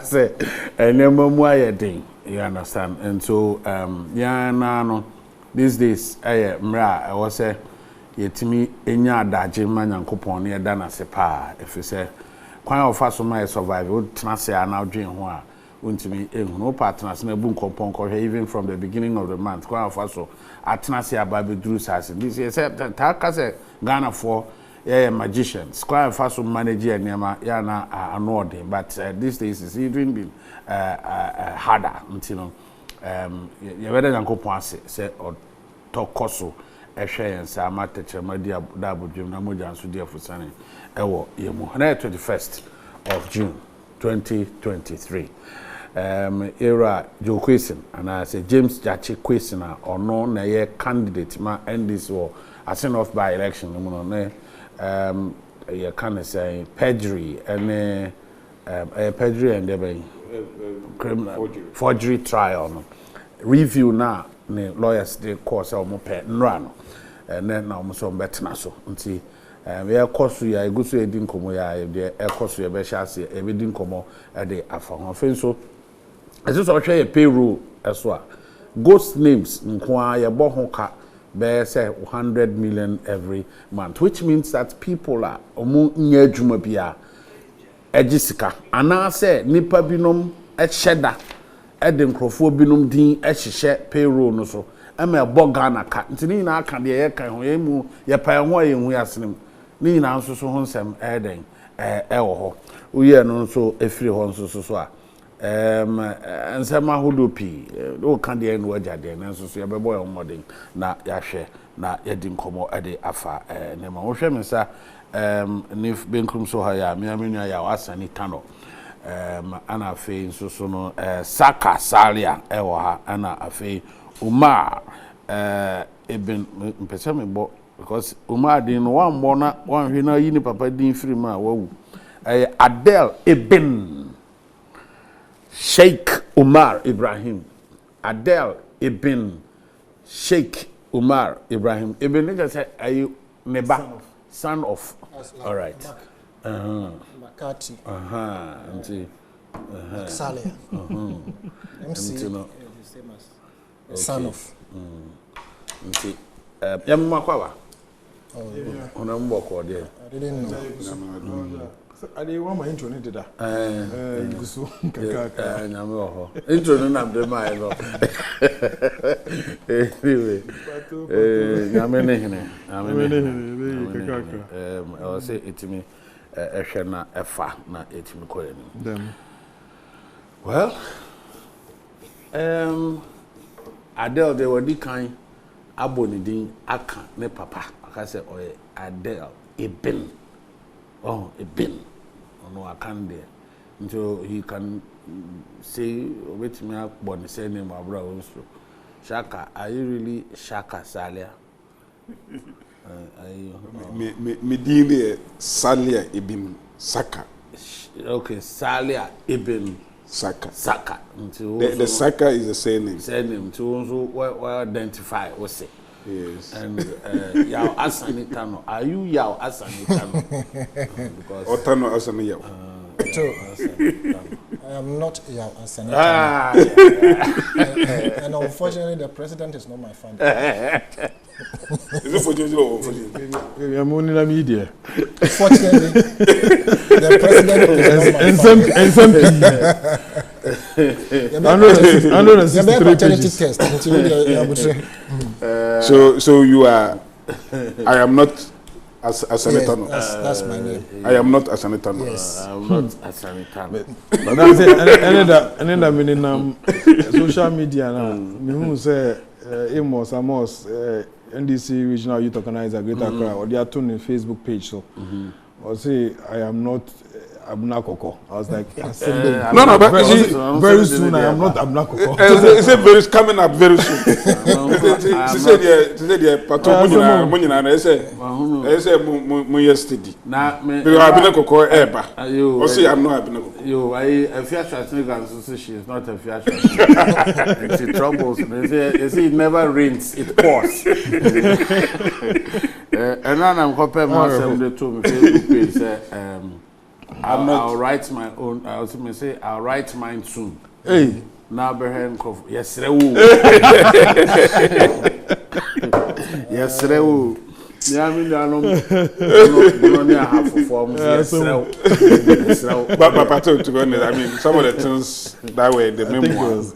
say and then you understand, and so yeah no these days mra I was say yetimi enya adaje manyankopon ne da na se pa if you say kwan ofa so my survive would trans ya na dwen ho a wontimi ehunu partners na bu nkompon ko even from the beginning of the month kwan ofa so atnas ya ba be duru sase this is ta ka say Ghana for magicians kwan ofa so manage enema ya na anode but these days is even been harder until you better nyankopon ase say tokoso ehwe yensa amatechemadi dabodwem na moja nso di afusane ewo yemu na 21st of June 2023 era Joe Question and I say James Jachi Question or no na ye candidate ma end this war as an off by election no no you can say perjury and perjury and criminal forgery trial no review na ne lawyers dey course o mo pe nra no and then na mo so betna so nti we course ya eguso edi nkomo ya de course ya be hase e be di nkomo e de afa ho fen so eso so hwe payroll eso a ghost names nko a ye bo ho ka be say 100 million every month, which means that people are omo nya adwuma bia egisika ana say nipa binom e hyeda ede nkrofo binom din ehihye payroll no so ema Ghana ka ntini na aka de ye kan ho emu ye pa ho ye hu asenem ni na nso so ho nsem eden ewo ho uye no nso efiri ho nso so a nsema hodopi o kan de no agade na nso so ye bebo ye modern na ya hwe na ye di nkomo ede afa ne ma wo hwe me sa nif benkum so ha ya me amenu ya wasani tano ana fe nso so no Saka Salia ewo ha ana afe Umar eben mpese me bo because Umar din no wan bo na wan hwe na yini papa din firi ma wawu Adel ibn Sheikh Umar Ibrahim Adel ibn Sheikh Umar Ibrahim ibn nigga say ayu neba son of all right Makati nti Salia MC son of nti yamma kwawa ona mbo ko de I didn't know. I didn't want my intro did that. Nyame ho intro no na de mai no anyway nyame ne hene I say itimi ehwe na efa na etimi koye ni well Adele they were the kind abonidin aka ne papa aka say oye Adele ibn ibn no akan there until he can say with me born the same name abra also Shaka, are you really Shaka Salia? Me dine Salia ibn Saka. Okay, Salia ibn Saka. Saka. The Saka is the same name. Same name. To also identify what's it. Yes. And Yao Asanitano. Are you Yao Asanitano? Because Otano Asaniyao. I am not Yao Asanitano. And unfortunately, the president is not my family. Is it for you or for you? I'm only in the media. Fortunately, the president is not my family. So you are. I am not as Sanitano. Yes, that's my name. I am not as Sanitano. Yes. I'm not a Sanitano. But that's it. Another meaning social media now. Me who say Amos NDC Regional Youth Organizer Greater Accra, or they are turning on Facebook page. So, or say I am not Abuna Koko. I was like, no, but very soon I am not Abuna Koko. He said very coming up very soon. She said yeah, Pato Munina. I say mu yesterday. Now me Abuna Koko eba. You say I'm not Abuna Koko. You a fear nigga so she is not a fear. It troubles. They say it never rains, it pours. And now I'm comparing myself to Facebook page. I'll write my own. I was going to say I'll write mine soon. Hey. Now, Berhen, yes, yes, yeah, I mean, I don't have for forms. Yes, but to be honest, I mean, some of the things that were the memoirs,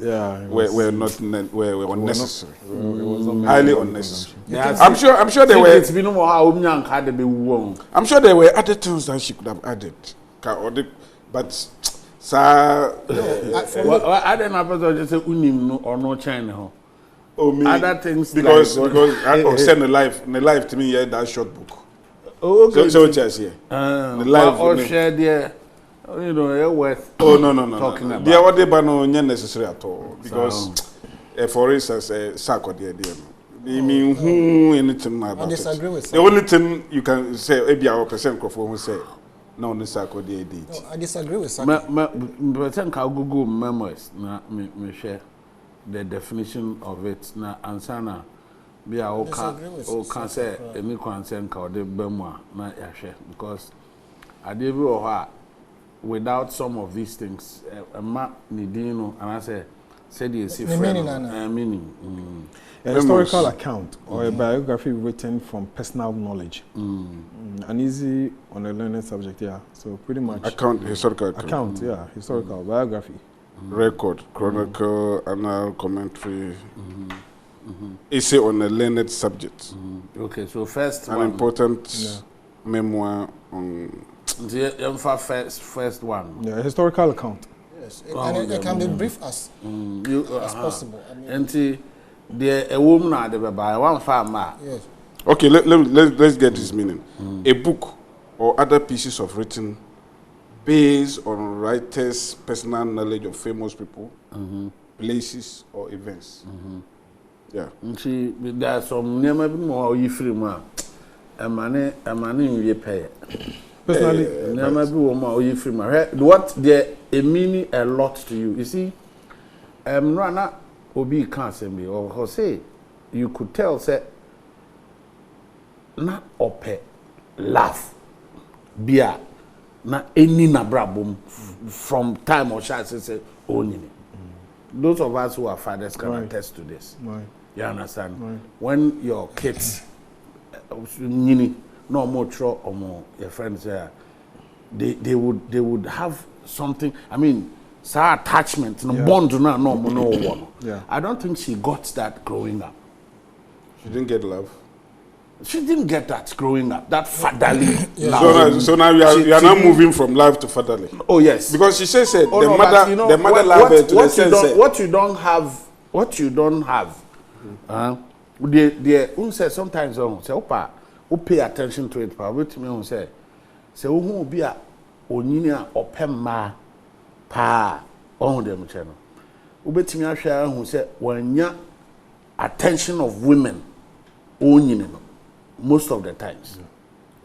were not were unnecessary. It was highly unnecessary. Yes. I'm sure there were. It's been no more how had to be warm. I'm sure there were other things that she could have added, but sir, I don't know just say unim or no China. Oh, me. Other things because like, I send the life to me here that short book. Oh, okay. So just here. The life or share there, you know, worth. Oh no. Talking about. They are what no necessary at all because, for instance, Sako there. I mean, who anything about I disagree with the only thing you can say, maybe our percent who say, no, this Sako there did. No, I disagree with Sako. But I can Google memoirs. Na me share the definition of it. Na ansana be a o can say any concern ka the bemwa na ya share because I dey be without some of these things ma nidino and I say the meaning. A historical account or a biography written from personal knowledge. An easy on a learning subject, yeah. So pretty much historical account, yeah, historical biography. Record, chronicle, annal, commentary. Essay on a learned subject. Okay, so first an important memoir on the first one. Yeah, a historical account. Yes, and it can be brief as possible. I mean, and a woman at the by one farmer. Yes. Okay, let's get this meaning. A book or other pieces of written based on writers' personal knowledge of famous people, places, or events. Yeah. See, there's some never more you free man. A man you pay. Personally, never be more you free man. What they mean a lot to you. You see, Rana Obi can't say me or Jose, you could tell say na ope laugh beer. Na any na brabum from time or chance say only. Those of us who are fathers can attest to this. Right. You understand? Right. When your kids, no more throw or more your friends there, they would have something. I mean, attachment, no bond, no one. Yeah. I don't think she got that growing up. She didn't get love. She didn't get that growing up. That fatherly love. So now you are now moving from love to fatherly. Oh yes. Because she said the mother loved her to the sense. What you don't have. Say sometimes say opa, who pay attention to it. But me say who be a onyini a opema pa on them channel. Ubetimi ahwe who say wanya attention of women onyini no. Most of the times.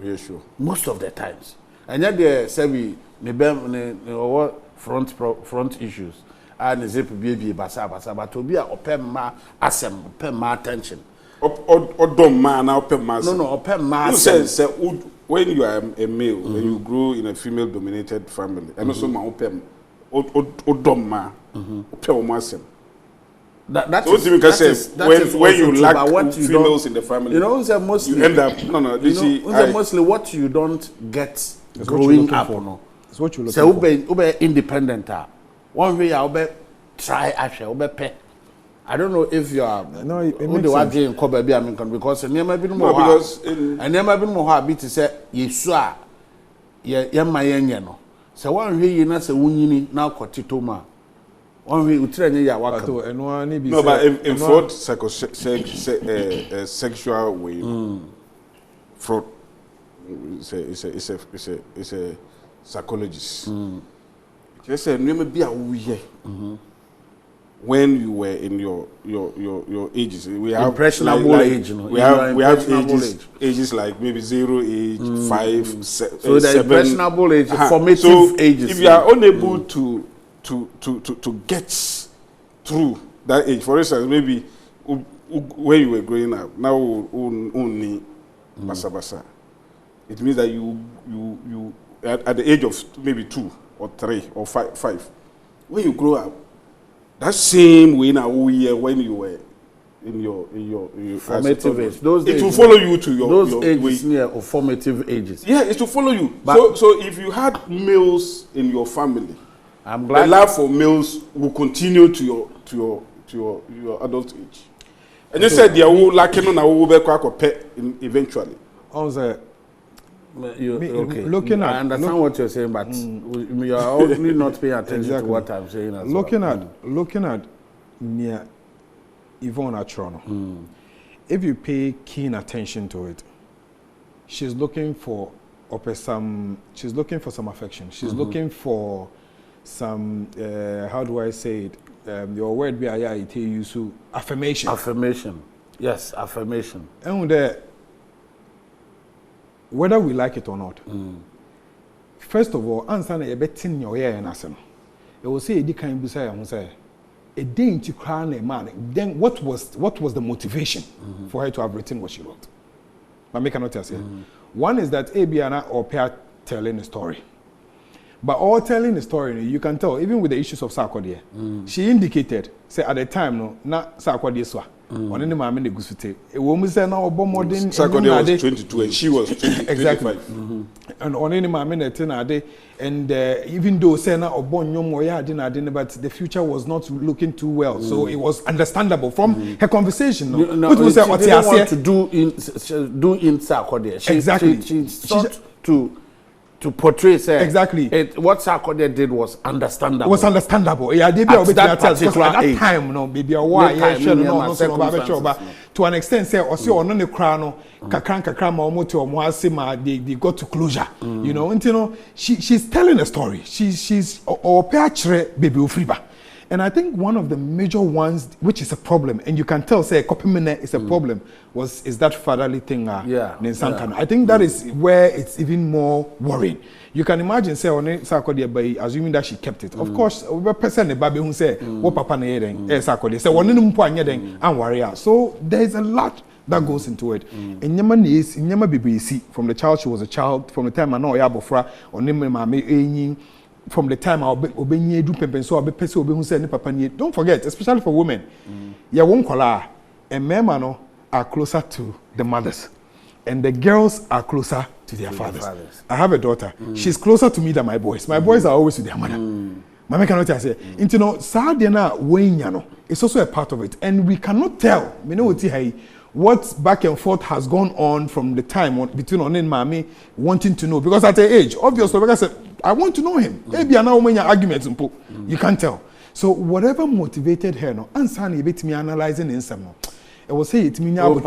Yeah, sure. Most of the times. And yet they say we front issues. And zip baby basa but to be a open ma asem open ma attention. Odom man open ma. No open ma. Who says when you are a male, when you grow in a female dominated family, and also ma open odom ma open ma asem. That is when you lack females in the family. You know, mostly you end up mostly what you don't get growing up. No, it's what you look for. Ube independent. One way I try actually ube pay. I don't know if you are. No, it makes sense. Because never been more. Because I never been more happy to say Yesua. No. So one way you know say unyini now kotitoma. One way you train ya waka. No, but in fraud, sexual way, fraud is a psychologist. Just say never be a when you were in your ages. We have impressionable age. We have ages like maybe 0 age, 5, 7. So the impressionable age, formative ages. If you are unable to get through that age, for instance, maybe when you were growing up, now only basa basa. It means that you at the age of maybe 2 or 3 or 5. When you grow up, that same way now when you were in your formative age, those it will follow you to your ages near or formative ages. Yeah, it will follow you. But so if you had males in your family, I'm glad the love for males will continue to your adult age. And you said they are all lacking on our pet eventually. Also, looking at, I understand what you're saying, but you are only not paying attention to what I'm saying. As looking at near Yvonne Atrono, if you pay keen attention to it, she's looking for some affection. She's looking for some how do I say it? Your word be affirmation. Affirmation. Yes, affirmation. And whether we like it or not, first of all, answer a betting your ear and asem. It will say, "Can be say, a day into crown a man." Then what was the motivation for her to have written what she wrote? But me cannot tell you. One is that Abiana or Pia telling a story. But all telling the story, you can tell, even with the issues of Sarkodie, she indicated, say at the time, no, not Sarkodie swa. On any man, the Gusute. A woman said, no, modern. Sarkodie was 22 and she was 20, exactly. 25. And on any man, and even though Sena or Bonyon Moya didn't, but the future was not looking too well. So it was understandable from her conversation. No, she didn't want to do in Sarkodie. Exactly. She sought to portray, say, exactly. What Sarkodie did was understandable. It was understandable. Yeah, they at that particular at that age. time, no, baby, why? To an extent, say, or see, or no, the crown, kakran, ma, they got to closure. You know, and you know, she's telling a story. She's or baby Ufriba. And I think one of the major ones, which is a problem, and you can tell, say, a copy minute is a problem, is that fatherly thing. I think that is where it's even more worrying. You can imagine, say, on Sarkodie by assuming that she kept it. Of course, a person, a baby who say, "What Papa Neden, Sarkodie, say, one in Puanyeden, and warrior." So there is a lot that goes into it. And Yaman is in Yama BBC, from the child she was a child, from the time I know Yabofra, or Nime from the time I'll be obeying do pempen so I'll be person who said papa. Don't forget, especially for women, ya won't call her and men are closer to the mothers, and the girls are closer to their fathers. I have a daughter. She's closer to me than my boys. My boys are always with their mother. Mama cannot say, you know, Sadiana Wayne, it's also a part of it, and we cannot tell. We know what back and forth has gone on from the time between Onen and Mami wanting to know, because at the age, obviously, like I said, I want to know him. Maybe I know when your arguments you can't tell. So whatever motivated her, no, answer me bit me analyzing in some. I will say it means you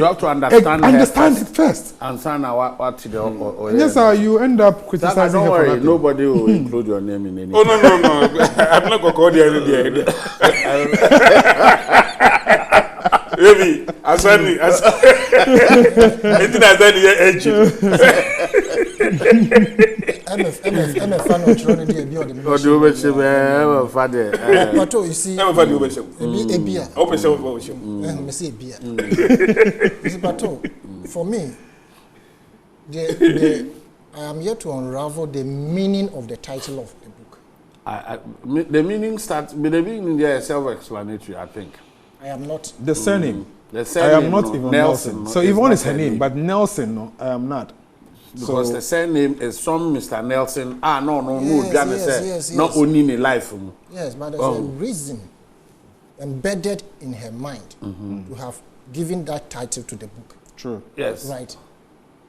have to understand it first. Answer what to the yes, sir, you end up criticizing don't her. Worry, nobody will include your name in anything. Oh no. I'm not going to call the Maybe Asani, anything Asani edge. MF fan of Toronto dey be on the mission. Odo be se father. But you see, MF fan you be se. Ebia. O be se o be se. Me say Ebia. But for me, I am here to unravel the meaning of the title of the book. The meaning starts. The meaning there is self-explanatory, I think. I am not. The surname. The surname. I am not even Nelson. So Yvonne is her name, but Nelson, no, I am not. Because so, the surname is from Mr. Nelson. Yes. Not only in life. Yes, but there's a reason embedded in her mind to have given that title to the book. True. Yes. Right.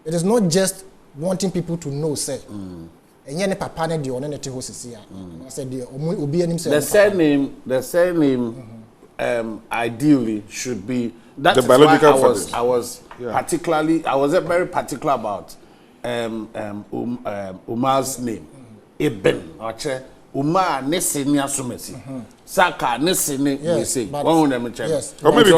It is not just wanting people to know, say. The surname ideally should be that the biological I was very particular about Umar's name. Ibn Umar Nesini Asumesi. Saka Nesini yes. Or maybe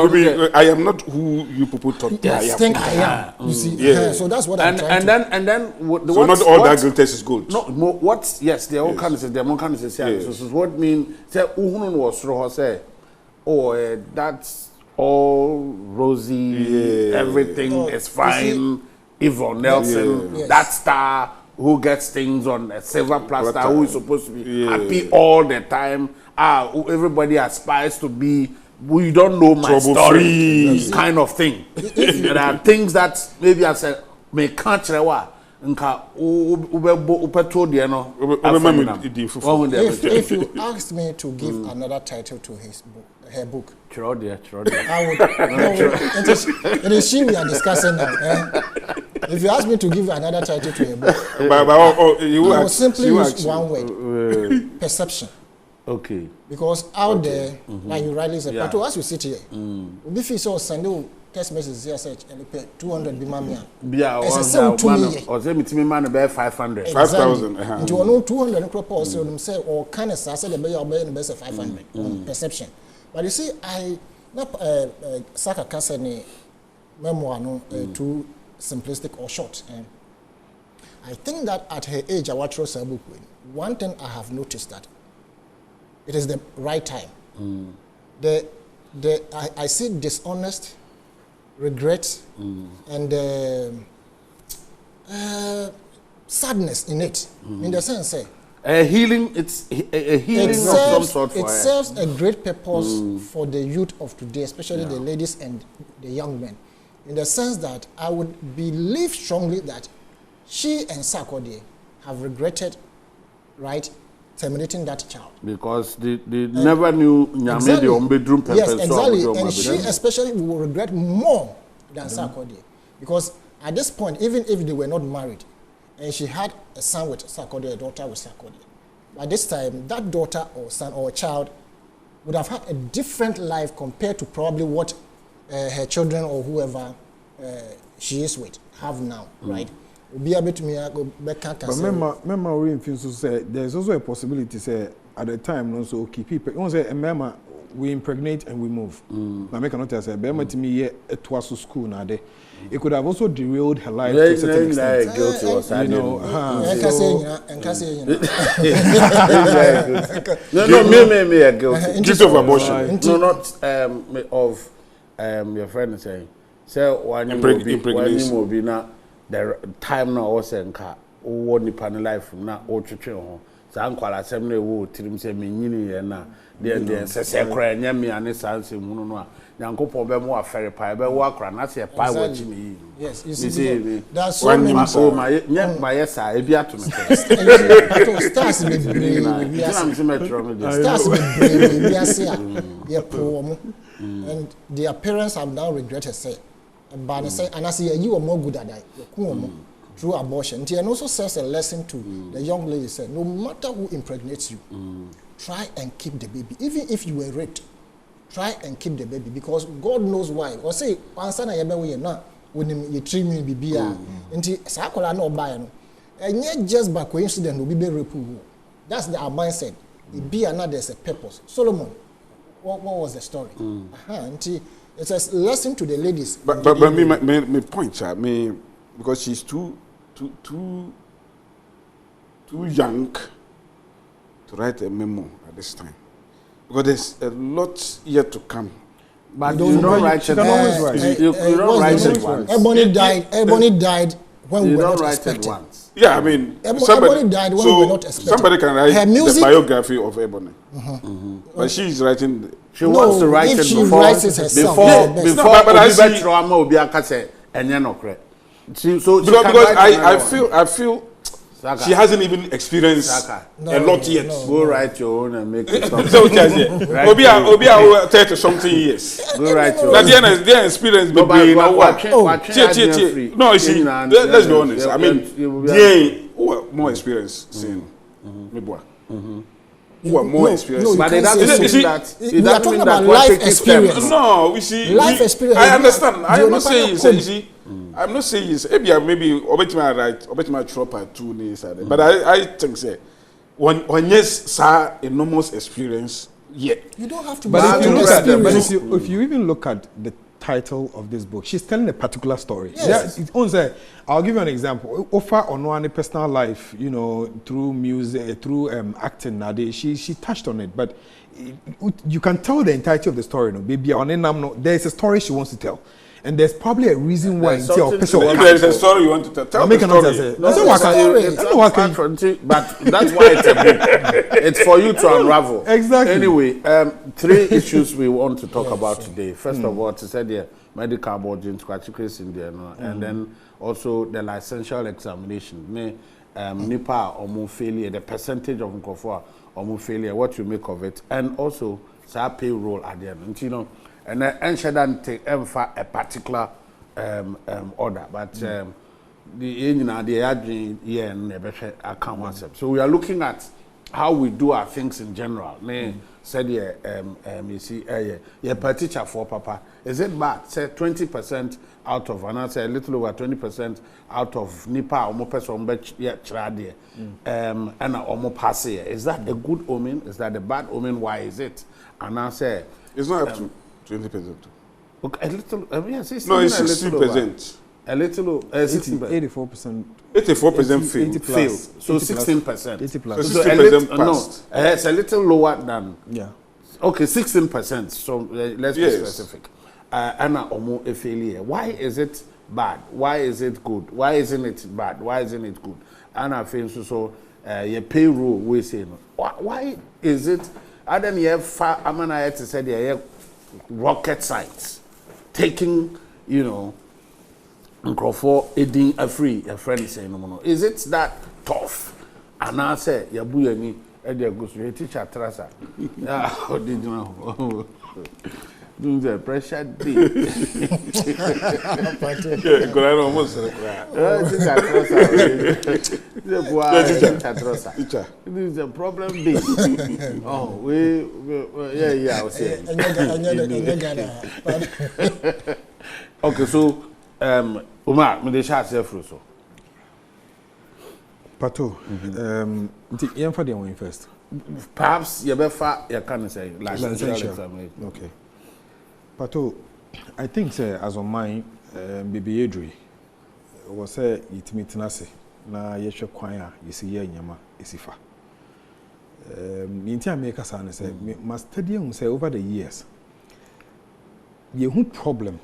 I am not who you people thought I am. You see, so that's what I'm trying to. And then so not all that good test is good. No, what? Yes, they're all kinds of This is what mean. Say Uhunun was roho say. Oh, that's all rosy. Everything is fine. Yvonne Nelson, that star, who gets things on a silver platter, who is supposed to be happy all the time. Who everybody aspires to be. We don't know my story, kind of thing. There are things that maybe I said may catch rewa. If you asked me to give another title to her book, I would. It is she we are discussing now. If you ask me to give another title to her book, I will simply use one word: perception. Okay. Because out there, like you rightly said, but as you sit here, we feel so Sunday text message here said and pay 200 be mamia. Yeah, or say me man about 500. 5,000. Into no 200 crop or so them say or kind of say the be obey the best 500 perception. But you see, I Saka can say ni memoir no too simplistic or short. I think that at her age, I watch her book. One thing I have noticed that it is the right time. I see dishonest, regret, and sadness in it. In the sense, a healing. It's a healing of some sort. For it serves a great purpose for the youth of today, especially the ladies and the young men. In the sense that I would believe strongly that she and Sarkodie have regretted, right, terminating that child. Because they never knew Nyame on bedroom purpose. Yes, exactly. And she especially will regret more than Sarkodie. Because at this point, even if they were not married, and she had a son with Sarkodie, a daughter with Sarkodie, by this time, that daughter or son or child would have had a different life compared to probably what her children or whoever she is with have now, right? Be able to me go back. But remember, we say there's also a possibility. Say at the time, also keep people. You say, remember, we impregnate and we move. Now, make a note. Say, remember to me, it was to school now. It could have also derailed her life to a certain extent. Guilty was, you know. No, me a guilty. Guilty of abortion. No, not of your friend saying. Say one will be now. The time now was in car, or nipa life na o twetwe ho. Sa ankwala asem na ewo tirim se menyini ye na de sese kra nya me ane sanse mu no a Yankopon be mo afere pa be wo akra na se pa wo chi me. Yes, you see that's so many nya ma yes a e bi ato me. Stars be brain we are stars be brain we are say ye pro and their parents have now regretted say and say, and I say you are more good at that through abortion. And also serves a lesson to the young lady. Said, no matter who impregnates you, try and keep the baby. Even if you were raped, try and keep the baby because God knows why. Or say, answer na yebe we na when you treat me baby nti sakola no buy no. And yet just by coincidence will be rape. That's our mindset. It be another there's a purpose. Solomon, what was the story? It's a lesson to the ladies. But my point, because she's too young to write a memo at this time. Because there's a lot yet to come. But you don't write it once. You don't write it once. Ebony died when we were not expecting. Yeah, I mean, somebody died when we were not expecting. Somebody can write the biography of Ebony. But she's writing. She wants to write it before. Writes it herself. Before but I see. So because I feel Saka. She hasn't even experienced a lot yet. Go write your own and make it something. Obia 30 something years. Go write your own. Their experience be no, you see, let's be honest. I mean, they more experience saying who are more experienced. But it doesn't mean that. We are talking about life experience. No, we see. Life experience. I understand. I am not saying it's I'm not saying it's maybe obetima right, obetima tropa two days. But I think say when yes, sir, enormous experience. Yeah, you don't have to. But if you even look at the title of this book, she's telling a particular story. Yes. I'll give you an example. Offer on one personal life, you know, through music, through acting. She touched on it, but you can tell the entirety of the story. No, baby, there's a story she wants to tell. And there's probably a reason why There's something to If there is a story you want to tell, tell the story. But that's why it's a book. It's for you to unravel. Exactly. Anyway, 3 issues we want to talk about today. First of all, to say the medical board in India, and then also the licensure examination. NIPA or failure, the percentage of Nkofoa or failure, what you make of it, and also payroll at the end. You know, and then shouldn't take a particular order, but so we are looking at how we do our things in general. Said you see, per teacher for papa. Is it bad? Say 20% out of, and I say a little over 20% out of NIPA or more person and almost pass here. Is that a good omen? Is that a bad omen? Why is it? And I say it's not up to 20%. Okay, a little. Yes, no, it's 60%. A little, 84%. 84% fail. So 16%. 80 plus. So 60% passed. No, it's a little lower than. Yeah. Okay, 16%. So let's be specific. Anna Omo a failure. Why is it bad? Why is it good? Why isn't it bad? Why isn't it good? Anna feels so. Your payroll we say no. Why is it? I don't have far. Amana to say they rocket science, taking for aiding a friend saying no. Is it that tough? And I say yabuya ni edi agusu teacher trasa. How did you know? Doing the pressure day. Yeah, go ahead almost. Teacher trasa. Teacher. This is a problem day. Oh, yeah, I was saying. Okay, so Umar, me dey share self so. Pato, you for the one first. Perhaps you better you can say licensure examination. Okay. Pato, I think as on mine, Baby Adri was say it meet nasi na yeshe kwanya yesi ye nyama isifa. Minti America say must study say over the years. Ye who problem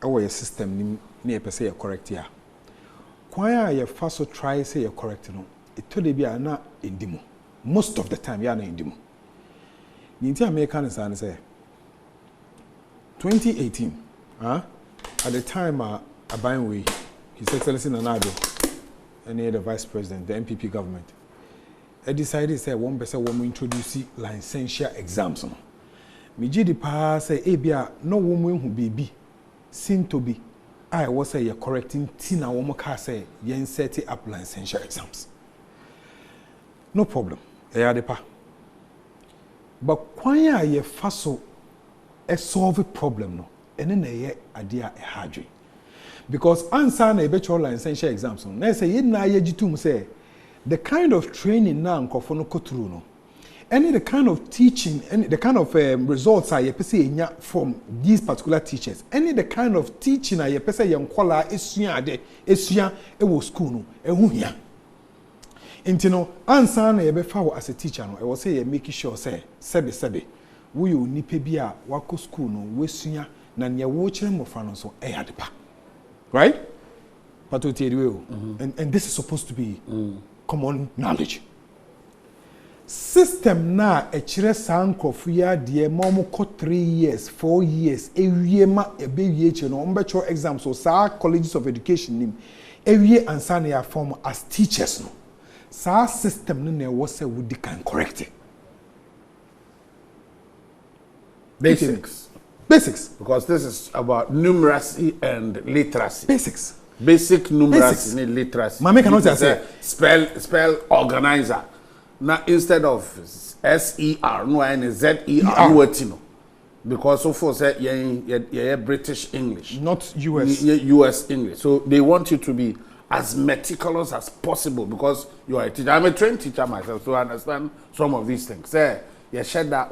our system ni e pese correct ya. Kwanya ye faso try say you correct no. It to be na endimo. Most of the time ya na endimo. Minti America say 2018, at the time Abayinwe, His Excellency Nanado, and the Vice President, the MPP government, I decided say one person will introduce licensure exams. Me di pa say ebia no woman who baby seem to be I was say you're correcting tina woman ka say yen set up licensure exams. No problem. Pa. But kwanya ye faso a solve problem no and then a idea a hard because answer na ebetual licensure exams no na say na ye gitum say the kind of training na nkofo no go through no any the kind of teaching any the kind of results are ye pese enya from these particular teachers any the kind of teaching are ye pese ye nkola esua ade esua e wo school no ehu hia intino answer na ye be fa wo as a teacher no e wo say ye make sure say sebe we you nipa bi a wako school no wesua na ne wo kire mofra no so e yadepa right but to tell you and this is supposed to be common knowledge system na e kire sankofu ya de momo ko 3 years 4 years ewie ma ebewie che no ombecho exams so sa colleges of education nim ewie ansa na ya form as teachers no sa system no na wo say we can correct it. Basics. Because this is about numeracy and literacy. Basic numeracy and literacy. Mama cannot say spell organizer. Now instead of SER, no and ZER, because so for say yeah British English, not US. US English. So they want you to be as meticulous as possible because you are a teacher. I'm a trained teacher myself, so I understand some of these things. You share that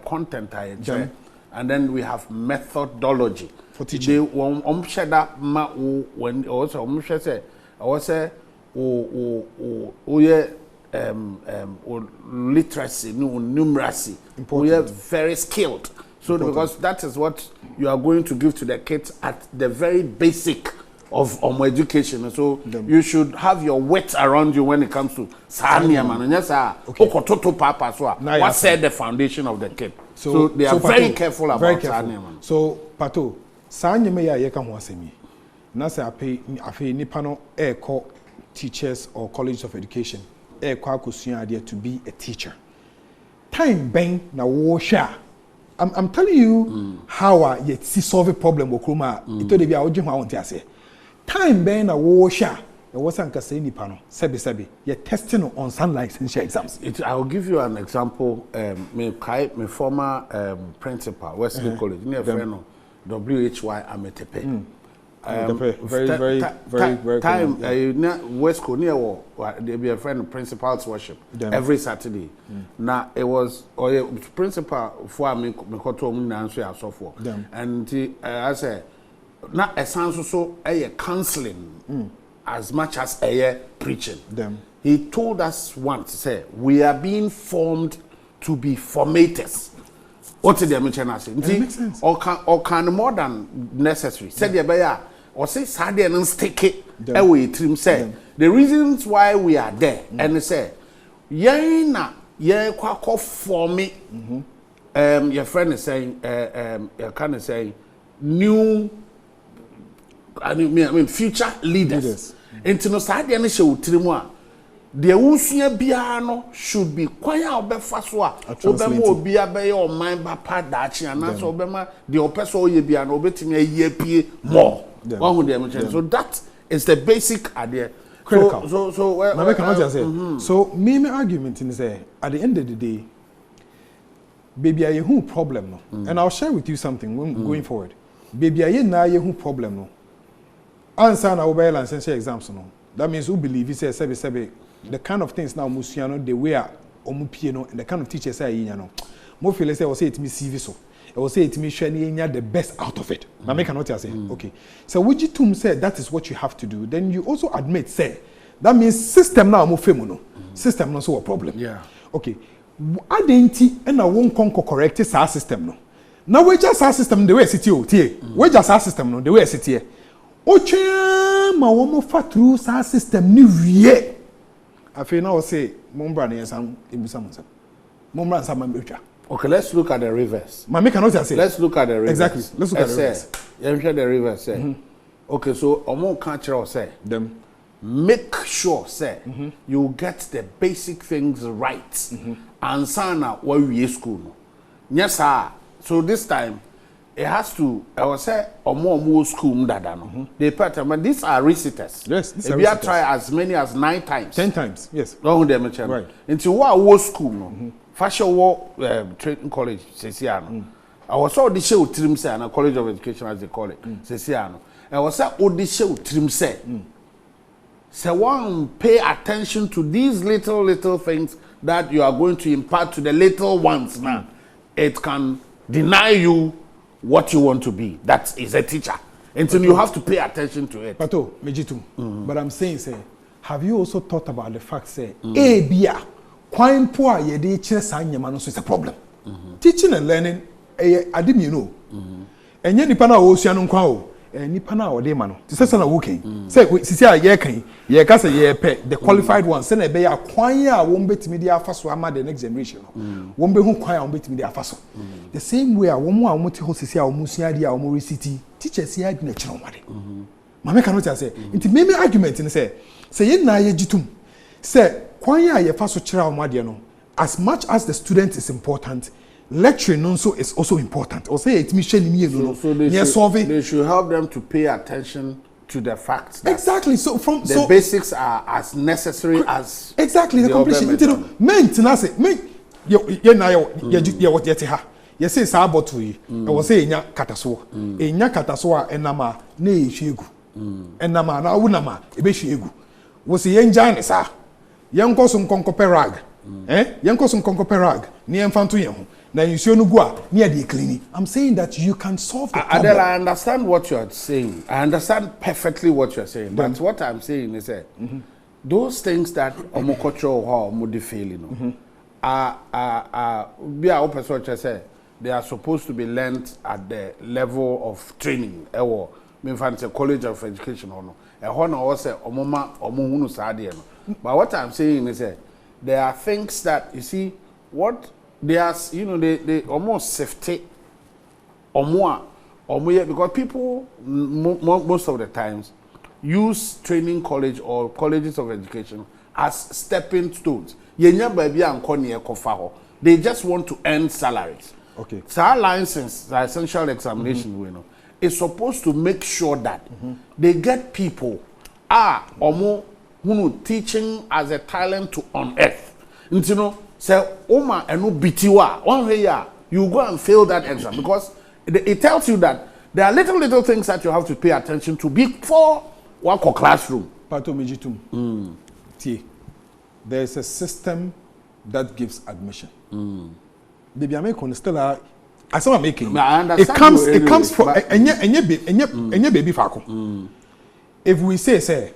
content and then we have methodology for teaching. They share that when also say I was say literacy, numeracy. We are very skilled So because that is what you are going to give to the kids at the very basic of education. So you should have your wits around you when it comes to Sanya man. Yes, Okototo Papa. So what said the foundation of the kid? So they are very careful about Sanya man. So Pato, Sanya me ya yeka mwasemi. Nasa ape nipano eko teachers or colleges of education. Eko akusuya idea to be a teacher. Time bang na washa. I'm telling you how you see solve a problem okroma. Ito de bia oje ho awon ti ase. Time bang na washa. E wasan ka say nipa no. Sebi. You're testing on some licensure exams. I will give you an example. My former principal, Wesley College, near friend WHY Ametepe. Very time West Coast near there be a friend principal's worship every Saturday. Now it was principal for me to answer so for and I say now a sounds so a counseling as much as a preaching. He told us once, say we are being formed to be formators. What did they mention? Makes sense. Or can more than necessary. Said the buyer or say Saturday and stick it away to him. Say the reasons why we are there and say kwa for me. Your friend is saying you kind of say new I mean future leaders. Into no Saturday and show to the usua biano should be kwanya obefa so a obema obi abaye o man ba padachi ana so obema the opeso oye biano obetimi aye pie more so that is the basic idea. Critical. So me argument in say at the end of the day baby aye who problem no and I'll share with you something when going forward baby aye na aye who problem no answer na obey licensure exams no that means who believe he say sebe the kind of things now musiano the way omupie and the kind of teachers say no mo feel say say it me CV so I will say it me share the best out of it na make cannot say okay so would you tum say that is what you have to do then you also admit say that means system now mo femu no system no so a problem okay adenti and I won't correct this system no now we just our system the way city tie we just our system no the way city oche ma wo mo fa through our system ni wie afi na o say mombra na yesam ebusa monsa mombra nsama mbetwa. Okay, let's look at the reverse. Mama cannot say. Let's look at the reverse. Exactly. Let's look at the reverse. You the reverse say. Okay, so omo culture say them make sure say you get the basic things right. And sana where we school no. Yes sir. So this time it has to I will say omo school mdada no. They pattern but these are reciters. Yes, these are we have tried as many as 9 times. 10 times. Yes. Don't them right. Into what school no. Fashion war training college Sesiano. I was all the show trim say and a college of education as they call it Sesiano. I was all the show trim say. So one pay attention to these little things that you are going to impart to the little ones now. It can deny you what you want to be. That is a teacher. Until you have to pay attention to it. Pato, Mejitu. But I'm saying, say, have you also thought about the fact, say, bia, quite poor, ye de chess and yamano is a problem. Teaching and learning, I didn't you know. And yet, Nipana Ocean Quao, and Nipana or Demano. This is not working. Say, Sisia, ye cassa ye pet, the qualified one, send a bay a choir won't bet media fast the next generation. Won't be who choir won't bet media fast. The same way a woman won't host Sisia or Musiadia or Moricity, teachers here in natural money. Mamma cannot say, it may be argument and say na ye jitum. Say, choir ye fast child madiano. As much as the student is important, lecturing also is also important. Or say it Michelle so they should help them to pay attention to the facts. Exactly. So from the basics are as necessary as exactly the completion. Maintenance. You na you what yet ha. You say sa bottle yi. I was say enya kataso. Enya kataso a enama na ehwegu. Enama na wunama ebe hwegu. Wo say yenja ne sa. Yenko so nkonkope rag. Yenko so nkonkope rag. Ni emfanto yen ho. Na nsuo no gu a na dey clean. I'm saying that you can solve the problem. Adela, I understand what you are saying. I understand perfectly what you are saying. But what I'm saying is that those things that omokocho or omodi failing be a person say they are supposed to be learned at the level of training. Me fancy college of education or no. Ehona also omoma omuhunu saade no. But what I'm saying is that there are things that you see what they are, you know, they almost safety or because people most of the times use training college or colleges of education as stepping stones. Yenya baby and they just want to earn salaries. Okay. So our license, the essential examination, you know, is supposed to make sure that they get people who teaching as a talent to unearth. You know, say Oma and no bitiwa one way you go and fail that exam because it tells you that there are little things that you have to pay attention to before one classroom. Pato Mijitum. There is a system that gives admission. Baby, I'm making still I saw making. It comes for any baby faco. If we say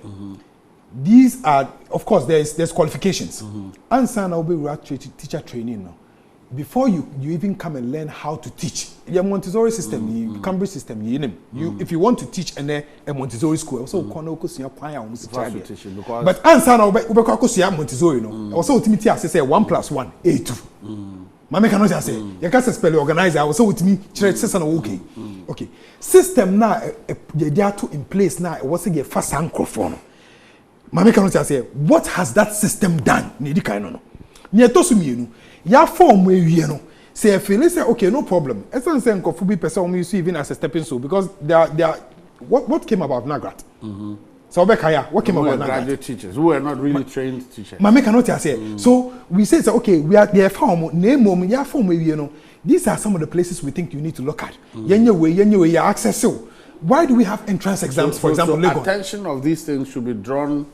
these are, of course, there's qualifications. Answer now be teacher training now. Before you even come and learn how to teach, your Montessori system, Cambridge system, if you want to teach a Montessori school, also but answer now be Montessori no. Also ultimately I say 1 + 1 = 2. Mama cannot just say you can't spell organizer. Also with me, okay. Okay. System now they are to in place now. It was a fast microphone. Mama cannot just say what has that system done? Need kind no. Near to you ya form where you know. Say if you say okay, no problem. Essence and could person you see even as a stepping stone because they are what came about Nagrat. So what came about graduate teachers who are not really trained teachers. Mama cannot say. So we say okay, we are there form name ya form where you know. These are some of the places we think you need to look at. Yenye way access. So why do we have entrance exams, for example? So attention of these things should be drawn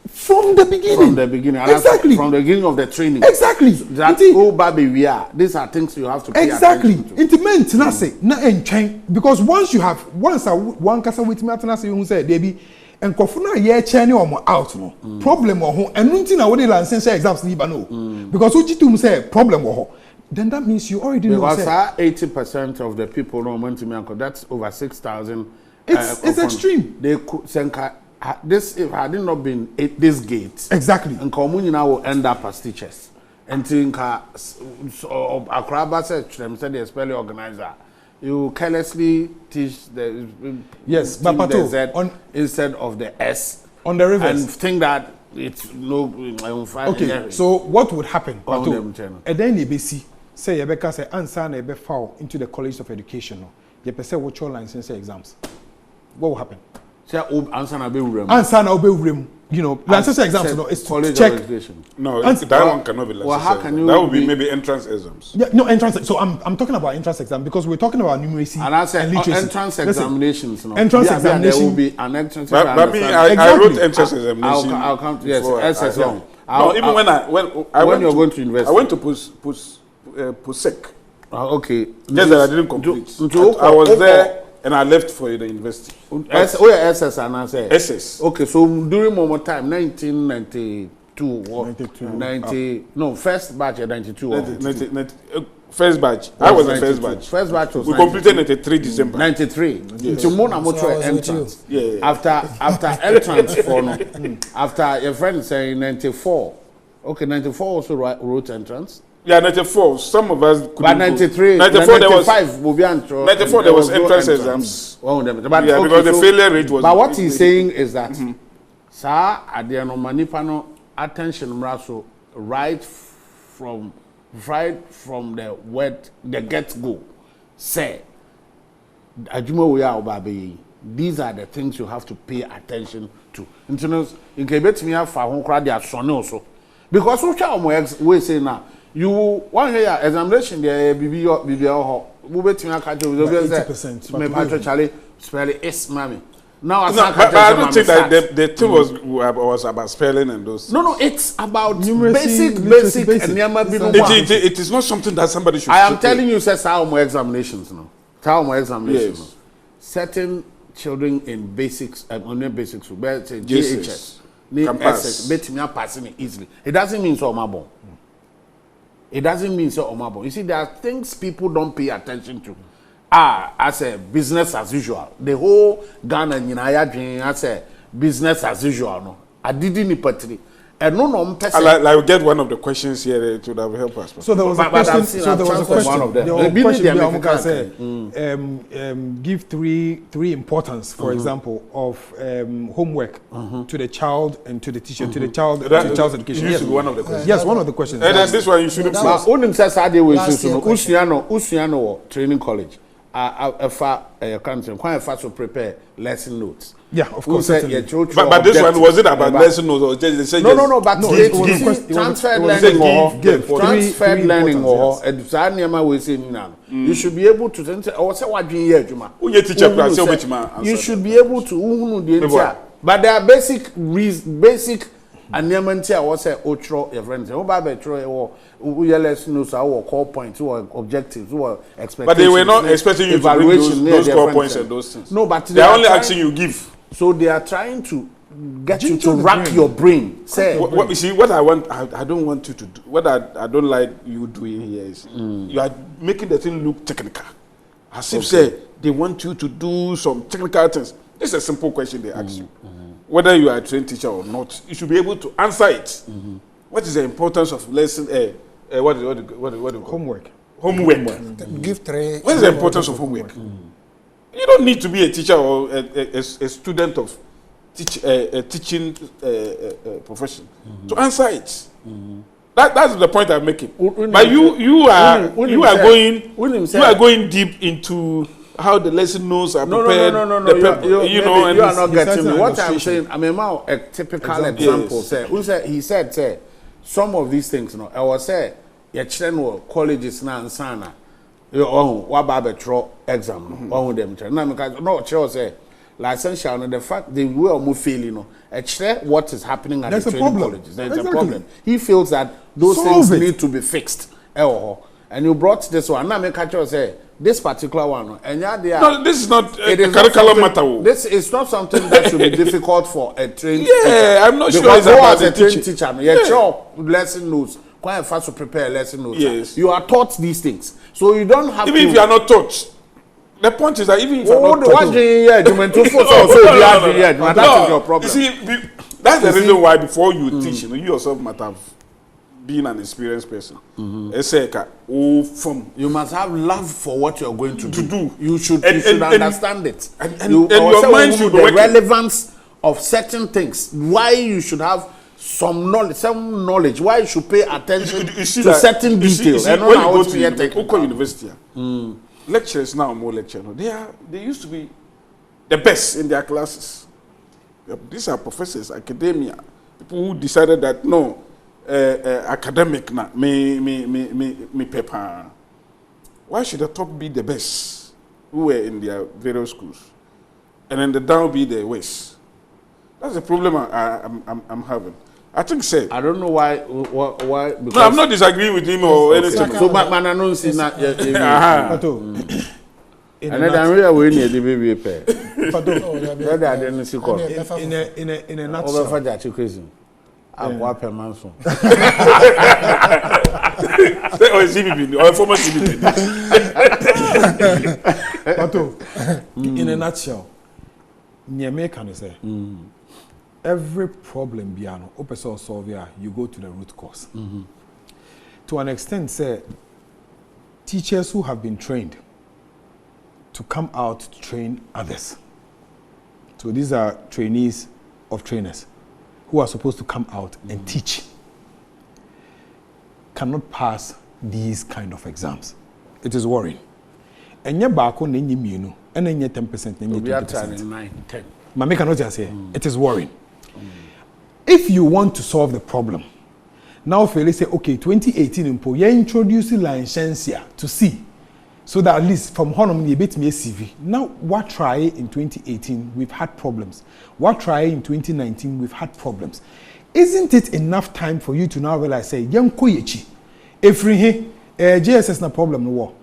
from the beginning. From the beginning. Exactly. From the beginning of the training. Exactly. That baby we are. These are things you have to pay attention to. Intimate na say na enchain because once one casa with me atena say you say baby enkofo na ye chain o out no. Problem o ho enu nti na we dey licensure exams ni ba no. Because ujitum say problem o ho. Then that means you already know say 80% of the people no went to me uncle that's over 6,000. It's extreme. They could senka this if had it not been at this gate exactly and community now will end up as teachers and think Akraba said the spelling organizer you carelessly teach the but Z instead of the S on the reverse and think that it's no okay so what would happen and then you see say Rebecca say answer na be fall into the college of education no you say what your license exams what will happen. Answer na be you know, licensure exams, you know, it's college to check. Of education. No, that one cannot be licensure. Well, how can you that would be maybe entrance exams. Yeah, no entrance. So I'm talking about entrance exam because we're talking about numeracy and I said literacy. Entrance examinations. No. Entrance examination. There will be an entrance. But I wrote entrance examination. I'll come to yes. SSL. No, even when you're going to university. I went to POSEC. Okay. Just that I didn't complete. I was there. And I left for the university. SS and I say SS. Okay, so during more time, 1992 no, first batch at 92. First batch. I was the first batch. First batch was we completed 93 December. 93. Yes. So more entrance. Yeah. After entrance for no. After your friend saying 94. Okay, 94 also wrote entrance. Yeah, 94. Some of us could. But 93, 94 there was 94 there was entrance exams. But, yeah, because the failure rate was. But what he's saying is that, sir, at the manipano attention raso right from the word the get go say, Ajuma we are baby. These are the things you have to pay attention to. In case me have for crowd their son also, because we say now. You want here examination there BBO we bet me catch you 80%. Me patch Charlie spell S mommy. Now I don't think that the thing was about spelling and those. No, it's about numeracy, basic and it is not something that somebody should. I am telling you says how my examinations no. How my examinations. Yes. Certain children in basics on basics but JHS. Bet me passing it easily. It doesn't mean so mabon. it doesn't mean so omabo. You see, there are things people don't pay attention to. As a business as usual. The whole Ghana Ninaya as a business as usual. No, I didn't patri. And no person. I get one of the questions here to have help us. So there was a question. So there was a question. One of them. Give three importance, for example, of homework to the child and to the teacher, to the child, to the child's education. Yes, one of the questions. Yes, one of the questions. And then this one you shouldn't. But only says I did with Usiano training college. I can't quite fast to prepare lesson notes. Yeah, of course. But this one, was it about lesson notes or just say no, but transferred learning or you should be able to say what you should be able to but there are basic and I was a outro your friends. Lesson notes or core points or objectives or expectations. But they were not expecting you to bring those core points and those things. No, but they are only asking you give. So they are trying to get you to rack your brain. Say, what you see, what I want, I don't want you to do. What I don't like you doing here is you are making the thing look technical. As if say they want you to do some technical things. This is a simple question they ask you. Whether you are a trained teacher or not, you should be able to answer it. What is the importance of lesson? What do you call homework? Homework. Give 3. What is the importance of homework? You don't need to be a teacher or a student of teaching profession to answer it. That's the point I'm making. But you are going deep into how the lesson notes are prepared. No. You are not getting me. What I'm saying, I mean, a typical example. He said, some of these things, I was say, your children colleges now and sana. What about exam? One of them. No, child say, licensure, the fact they will move failing. What is happening at the training colleges? There's a problem. He feels that those things need to be fixed. And you brought this one. Now, make a say this particular one. And no, this is not a curriculum matter. This is not something that should be difficult for a trained teacher. I'm not sure it's about a trained teacher. Lesson notes. Quite fast to prepare lesson notes. Yes. You are taught these things. So you don't have even if you are not taught. The point is that even if you are not taught. That is your problem. You see, that's the reason why before you teach, you yourself might have been an experienced person. You must have love for what you are going to do. You should understand it. And your mind should the relevance of certain things. Why you should have some knowledge. Why you should pay attention to certain details. And when you go to university, lecturers now more lecture. They used to be the best in their classes. These are professors, academia, people who decided that no. Academic na me paper. Why should the top be the best who were in their various schools, and then the down be the worst? That's the problem I'm having. I think say I don't know why. Because no, I'm not disagreeing with him or anything. So, man, I don't see that. And then I'm really winning the baby pair. In a nutshell. Or CBB, or former CBB. In a nutshell, Nyame can say every problem biano, open solve you go to the root cause. To an extent, say teachers who have been trained to come out to train others. So these are trainees of trainers who are supposed to come out and teach, cannot pass these kind of exams. It is worrying. And yet, back on any minu, and then 10%, and 20%. Mama cannot just say it is worrying. If you want to solve the problem, now Feli say, okay, 2018 impo, you introduce licensure to see, so that at least from Honam you bet me a CV. Now, what try in 2018? We've had problems. What try in 2019? We've had problems. Isn't it enough time for you to now realize, say, young koyechi, if JSS na problem no,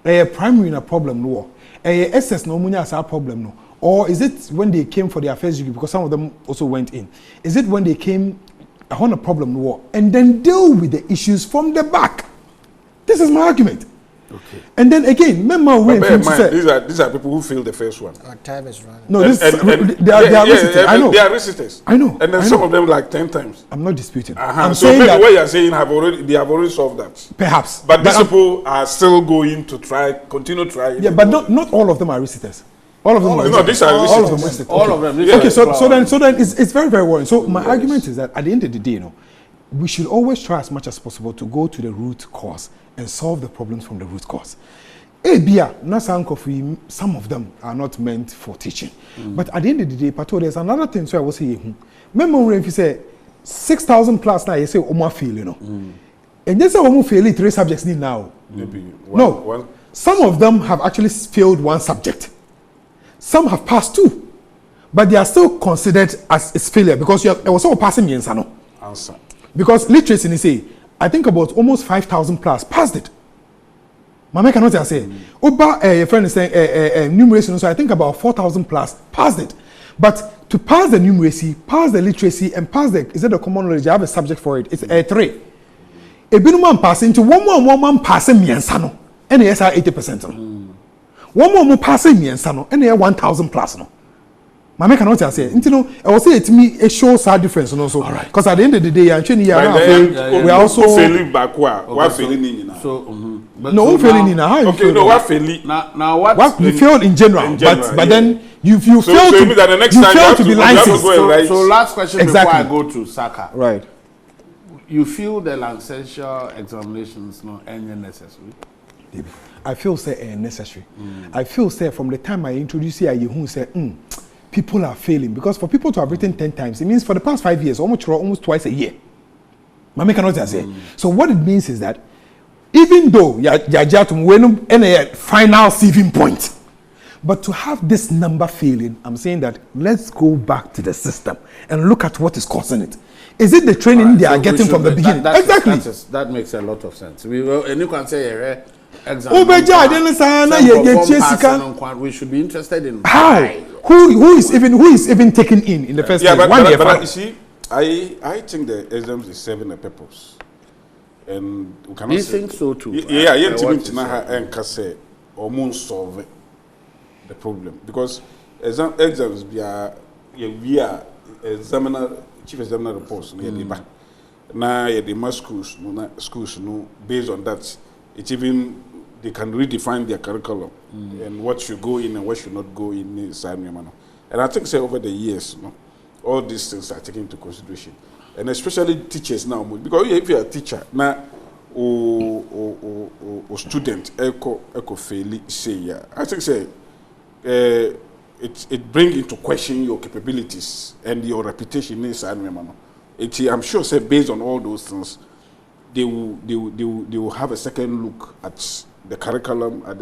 primary na problem no, SS no munya sa problem no, or is it when they came for their first degree, because some of them also went in? Is it when they came on a problem no, and then deal with the issues from the back? This is my argument. Okay. And then again, remember when these are people who failed the first one. Our time is running. no, they are reciters. I know. They are reciters. I know. And then some of them like 10 times. I'm not disputing. I'm saying maybe that what you are saying they have already solved that. perhaps. But these people are still going to continue trying. Yeah, but not all of them are reciters. All of them are No, these are all of them reciters. All of them. Okay, so then it's very, very worrying. So my argument is that at the end of the day, we should always try as much as possible to go to the root cause and solve the problems from the root cause. Some of them are not meant for teaching. But at the end of the day, Pato, there's another thing. So I was saying, remember if you say 6,000 plus now, you say Oma fail, and just say Oma fail 3 subjects need now. Maybe one. Some of them have actually failed 1 subject. Some have passed 2, but they are still considered as a failure because it was all passing me answer. Because literacy, you say, I think about almost 5,000 plus passed it. Mama cannot say, your friend is saying numeracy, so I think about 4,000 plus passed it. But to pass the numeracy, pass the literacy, and pass the common knowledge, I have a subject for it. It's a 3. A bit passing to one man passing me and sano, and yes, 80%. One more passing me and sano, and 1,000 plus. Mama cannot say, I will say it to me, it shows our difference. Also, because at the end of the day, we are also failing back. We're failing now. No, failing in how you okay, no, we're failing now. What you failed in general, but then you failed to that the next time failed to be licensed. So last question before I go to Saka. Right. You feel the licensure examinations not any necessary? I feel say necessary. I feel say from the time I introduce here, you say people are failing because for people to have written 10 times, it means for the past 5 years, almost twice a year. Mama cannot say. So what it means is that even though you're in a final saving point, but to have this number failing, I'm saying that let's go back to the system and look at what is causing it. Is it the training they are getting from the beginning? Exactly. That makes a lot of sense. And you can say exam. We should be interested in how who is even taken in the first place. But you see, I think the exams is serving a purpose, and we cannot. You think so too? Yeah, say almost solve the problem because exams we are examiner chief examiner reports now the mass schools based on that it's even they can redefine their curriculum and what should go in and what should not go in and I think say over the years all these things are taken into consideration and especially teachers now because if you are a teacher now or student echo fail say I think say it brings into question your capabilities and your reputation in I'm sure say based on all those things they will have a second look at the curriculum at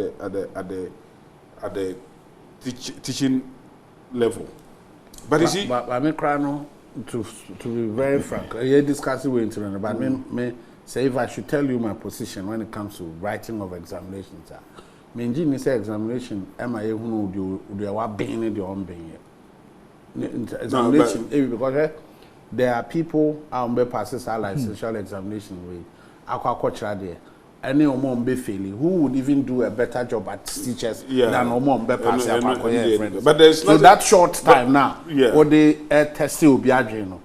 the teaching level. But you see, to be very frank, you're discussing with internet, but me say if I should tell you my position when it comes to writing of examinations, me say examination, am I who do you want being the on being examination because there are people out there passes our licensure examination with aquaculture there. Any be failing, who would even do a better job at teachers than be passing. But there's so that short time now, or they test will be you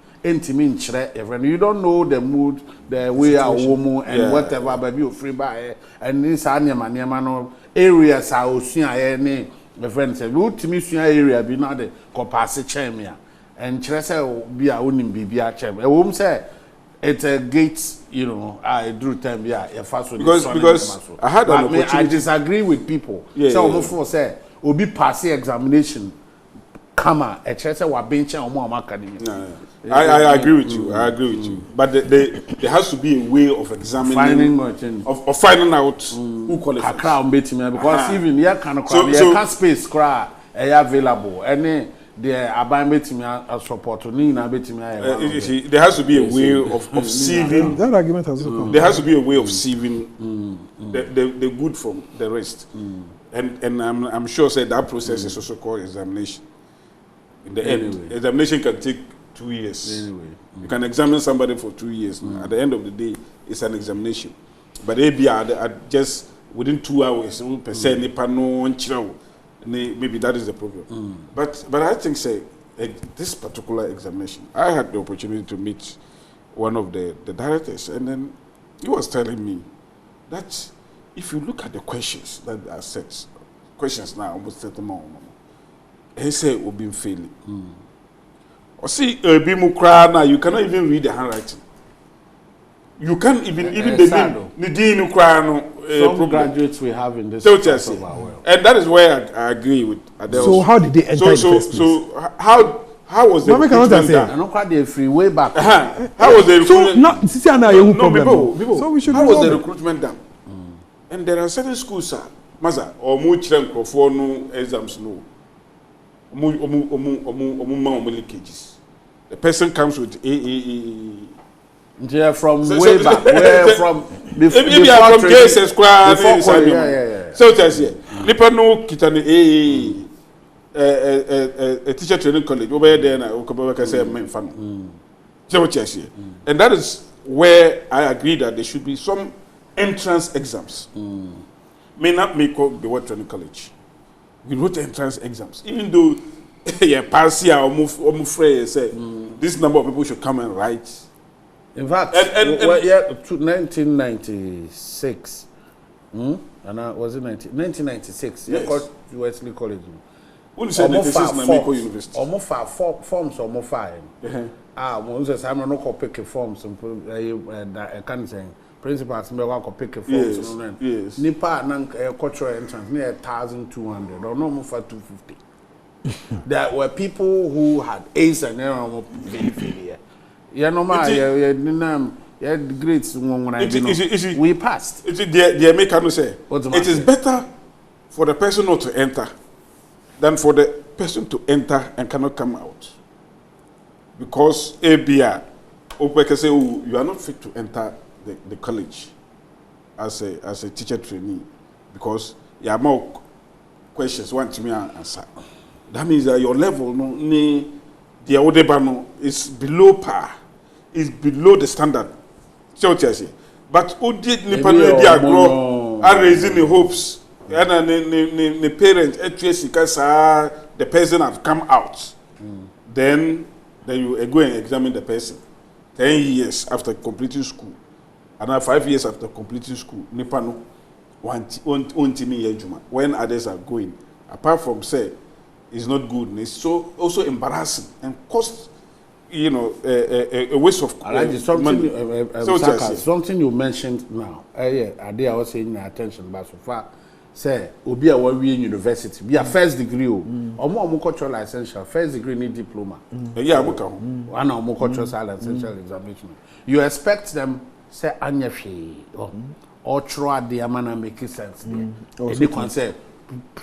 don't know the mood, the way our woman and whatever, but you free by and this no areas are any the friend said, root to me area be not the copasi chamia and Chesa be a winning BBR chamber. A woman said it's a gate, I drew time because I had an opportunity. I disagree with people. So almost for say will be passing examination. Come on, a Chesa were benching on more academy. I agree with you. I agree with you. But there has to be a way of examining, of finding out who qualifies. Because even here can space cry available. Any there are support to there has to be a way of sieving. That argument has come. There has to be a way of sieving the good from the rest. And I'm sure that process is also called examination. In the end, examination can take 2 years. Anyway. You can examine somebody for 2 years. At the end of the day, it's an examination. But maybe I just within 2 hours, maybe that is the problem. But I think say this particular examination, I had the opportunity to meet one of the directors, and then he was telling me that if you look at the questions that are set, questions now almost set them on, he said we've been failing. Or see, you cannot even read the handwriting. You can't even the dean some graduates we have in this part of our world. And that is where I agree with Adele. So how did they enter in the first place? So how was the recruitment done? I don't quite the free way back. How was the recruitment? So we should. How was the recruitment done? And there are certain schools, sir, Maza, or more children for no exams, no. Cages. The person comes with AAE. Yeah, from way back. Where from before JSS before yeah. So that's here. Nipa no kitani a teacher training college over there na okobaka say men fan. So what you see. And that is where I agree that there should be some entrance exams. May not make up the word training college. We wrote entrance exams. Even though pass here or move say this number of people should come and write. In fact, 1996, and was it 1996? Yes. Yeah, Wesley College. When you say 96, Namiko University. Almost forms, almost five. Once I'm not pick forms, I can't say principals may want to pick forms. Yes. Nipa and cultural entrance near 1,200 or no more for 250. There were people who had A's and failure. Yeah, no matter grades we passed. The American say it is better for the person not to enter than for the person to enter and cannot come out. Because ABR, say, oh, you are not fit to enter the college as a teacher trainee because you have more questions want to me answer. That means that your level the Odebano is below par. Is below the standard. So what you say. But who did Nipano grow are raising the hopes and the parents the person have come out. Then you go and examine the person. 10 years after completing school. And 5 years after completing school, Nipano want when others are going. Apart from say it's not good, it's so also embarrassing and cost a waste of money. Something you mentioned now. I was saying my attention, but so far, say, Obi a university, be a first degree, or more cultural licensure, first degree need diploma. Yeah, one or more cultural licensure examination. You expect them say anyafi or try the amana make sense. They can say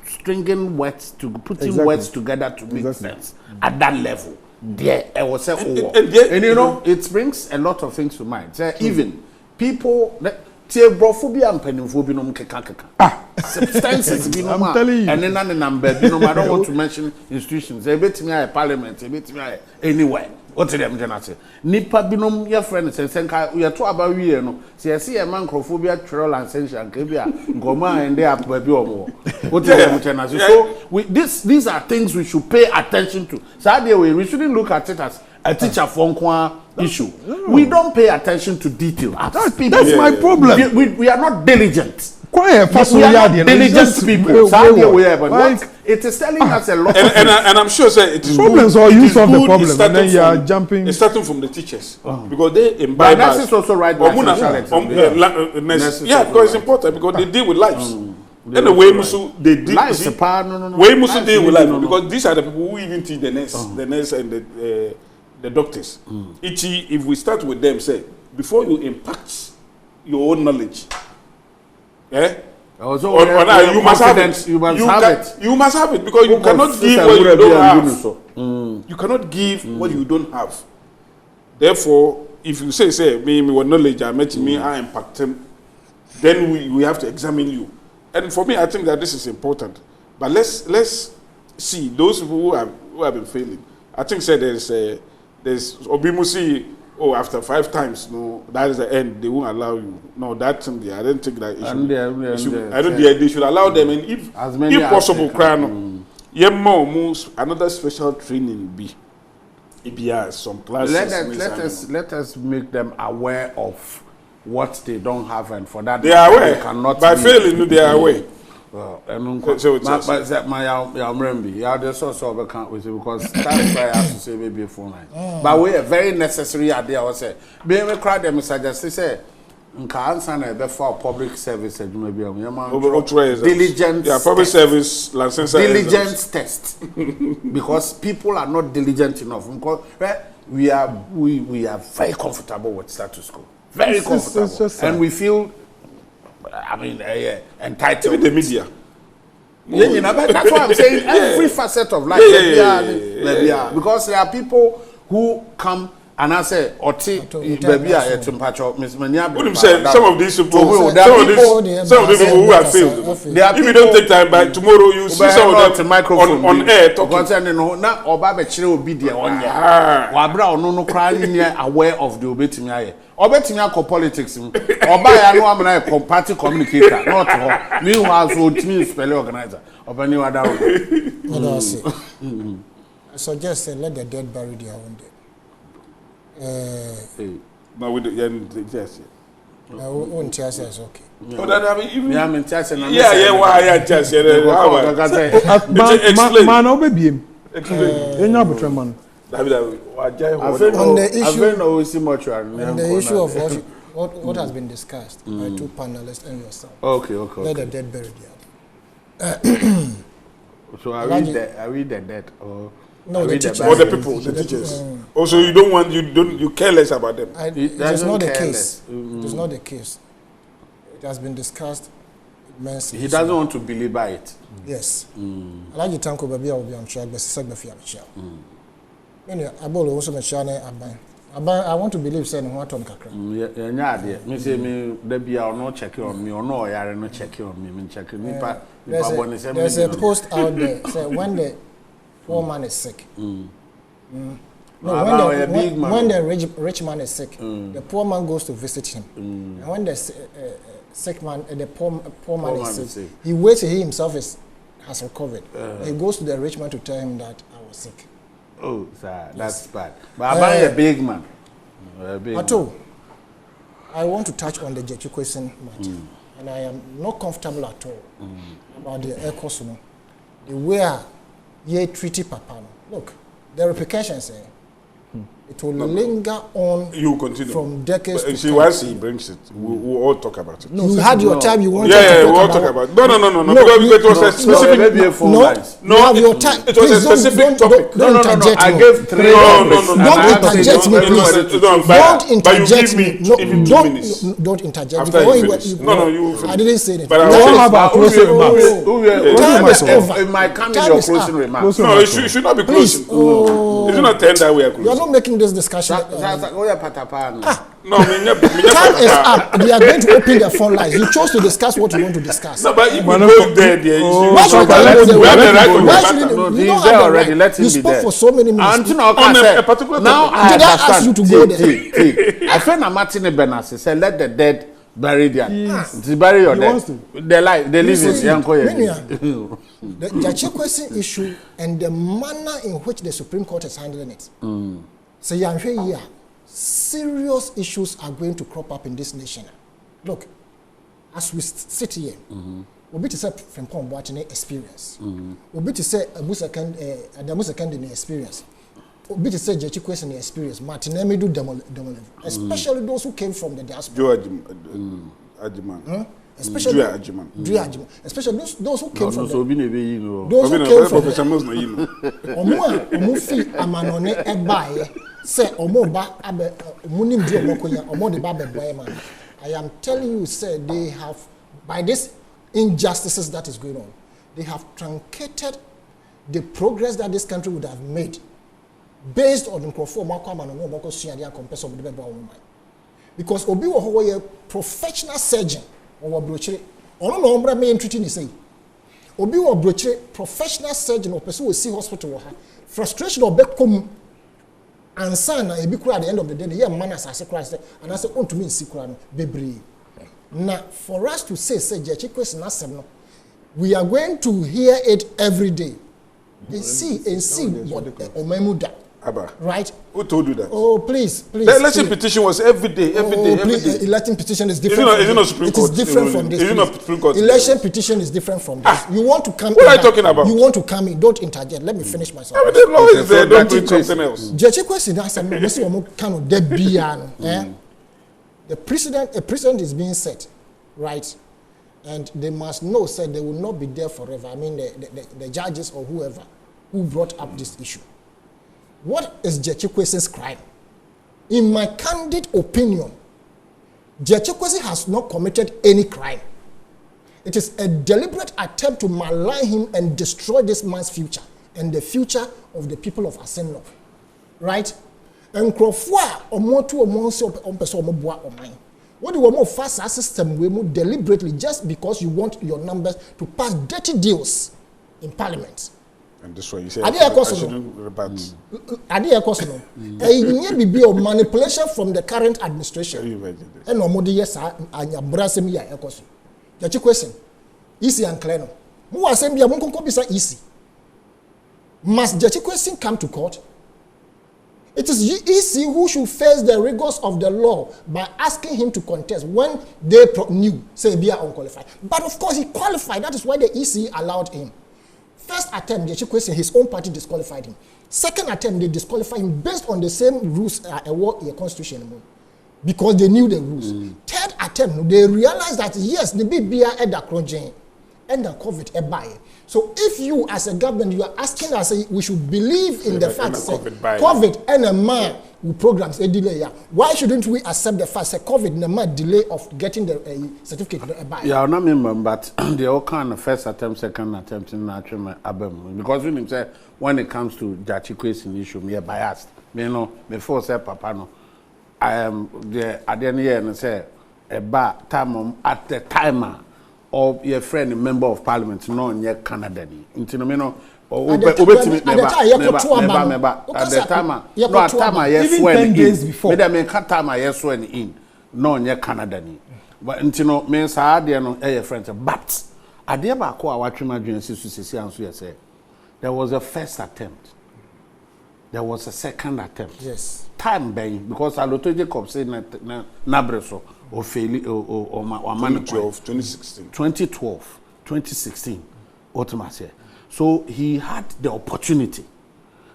stringing words to putting words together to make sense at that level. There, I was saying, and you know, it brings a lot of things to mind. So even people, theobrophobia and peninophobia, substances, I'm telling you, and then I don't want to mention institutions. They bet me a parliament, they bet me anywhere. What to them, Janate? Nipa binom, your friends, and Senka, we are two about you know. See, I see a man crophobia, troll and censure, and Kibia, Goma, and they are more. What to them, Janate? So, these are things we should pay attention to. So, we shouldn't look at it as a teacher phone issue. We don't pay attention to detail. That's my problem. We are not diligent. We are not diligent people. It is telling us a lot. And I'm sure it is problems or you solve the problem, and then you are jumping. It's starting from the teachers because they imbibe. But nurses also write because it's important because they deal with lives. And the way they deal with life because these are the people who even teach the nurse and the doctors. If we start with them, say before you impact your own knowledge. Also, you must have it. You must have it because you cannot give what you don't have. You cannot give what you don't have. Therefore, if you say me what knowledge I met me, I impact him, then we have to examine you. And for me, I think that this is important. But let's see those people who have been failing. I think there's Obimusi oh, after 5 times, no, that is the end. They won't allow you. No, that thing there, I don't think that it should. I don't think they should allow them. And if possible, another special training be. Some classes. Let us make them aware of what they don't have, and for that they are aware. They cannot by failing, they are aware. Well, but my remember, yeah, there's also a can't with because that's why I have to say maybe a phone line. But we are very necessary idea. I say, being a crowd, them suggest say, can't sign before public service. Maybe diligence. Yeah, public service license. Diligence test because people are not diligent enough. Because we are very comfortable with status quo, very comfortable, and we feel. I mean, entitled. Even the media. That's why I'm saying every facet of life. Because there are people who come and I say, "Oti, baby, some of these people who have failed. If you don't take time, by tomorrow you see some of them on air talking. Now, Obabe will be Wabra no crying aware of the obetimi. Obetimi ko politics. Oba no am party communicator, not her. Meanwhile, so team spell organizer. Obani wada. I suggest let the dead bury their own dead. No, we yes. Own chance is okay. Oh, that I mean, I'm in chance and why I just said man, obey explain. On the issue of what has been discussed by 2 panelists and yourself. Okay. Let the dead bury their dead. So are we the dead or? No, the teachers. Or the people, the teachers. Also, you care less about them. It is not the case. It is not the case. It has been discussed immensely. He doesn't want to believe by it. Yes. I like the tanko baby. I will be on track, but segment for your I want to believe saying what on kakra. Me say me there are no check on me or no yare no check on me. Me check me pa. There's a post out there say when the poor man is sick. No, when the rich man is sick, the poor man goes to visit him. And when the sick man, the poor man is sick, he waits till he himself has recovered. He goes to the rich man to tell him that I was sick. Oh, sir, that's bad. But I'm a big man. I want to touch on the Jechu question matter. And I am not comfortable at all about the ECOS. The way ye treaty papa. Look, the repercussions it will linger on. You continue from decades. See, once he brings it, we'll all talk about it. No, you had your time. You wanted to we'll all talk about it. No. Because it was a specific. You have your time. It was a specific topic. No. I gave 3. Don't interject me, please. Don't interject me. Don't interject me. No. I didn't say it. But how about closing remarks? It might come in your closing remarks. No, it should not be closing. It's not the end that we are closing. You are not making this discussion. No, time is up. They are going to open their phone lines. You chose to discuss what you want to discuss. No, but if we go there, why should I go there? We have the right to why should you don't have the right? You spoke for so many minutes. Now did I ask you to go there? I friend Martin Benassi said, "Let the dead bury their to bury your dead. They live in Yanko." The Jachi issue and the manner in which the Supreme Court is handling it. So yeah, serious issues are going to crop up in this nation. Look, as we sit here, we'll be to say from watching experience. We'll be to say Abu Second experience. We'll be to say Jachi question experience. Martin Emidu Demol, especially those who came from the diaspora. Especially especially those who came from those who came from I am telling you, sir, they have, by these injustices that is going on, they have truncated the progress that this country would have made based on the because Obi was a professional surgeon or brochure. No number me treating the same. Obi was brochure professional surgeon or person will see hospital. Frustration or become and son a big at the end of the day, the young man as I say Christ, and I say, oh, to me, secret, baby. Now, for us to say, Jachikwe, we are going to hear it every day. And see what Omemuda. Right? Who told you that? Oh, please. The election petition was every day. Election petition is different. Is it not Supreme Court? It is different from this. Is it not Supreme Court? Election petition is different from this. You want to come What are you talking about? You want to come in. Don't interject. Let me finish myself. The law is there. Don't do something else. A president is being set, right? And they must know, said they will not be there forever. I mean, the judges or whoever who brought up this issue. What is Jachikwe's crime? In my candid opinion, Jachikwe has not committed any crime. It is a deliberate attempt to malign him and destroy this man's future and the future of the people of Asenlo. Right? And Krofwa omotu omonse ompeso omoboa omai. What do you want fast system we move deliberately just because you want your numbers to pass dirty deals in parliament? And this way you say I shouldn't rebut. Manipulation from the current administration. And no more yes, I am your question. Easy and clear. Who are saying easy? Must Jachikwe come to court? It is easy who should face the rigors of the law by asking him to contest when they knew, say, be unqualified. But of course, he qualified. That is why the EC allowed him. First attempt, Jachikwe, his own party disqualified him. Second attempt, they disqualified him based on the same rules in the constitution because they knew the rules. Third attempt, they realized that yes, the BBA had that project and the COVID a buy. So if you as a government, you are asking us, we should believe in the fact that COVID and a man who programs a delay. Why shouldn't we accept the fact that COVID and a man delay of getting the certificate a buy? Yeah, I don't remember, but they all kind of first attempt, second attempt in natural abem. Because when say when it comes to Jachikwe's issue, me are biased. Me know before say Papa no, I am the at the end of the year and say a bar time at the timer. Or your friend, a member of parliament, no, near Canada. Into the minute, or at the time, even 10 days before. I cut time I yes when in, no, near Canada. But until no, means I had a friend, but I did about watching my dreams to say there was a first attempt, there was a second attempt. Yes. Time being because I looked at Jacob saying Nabreso. Or fail or 2016. 2012, 2016, automatically. So he had the opportunity.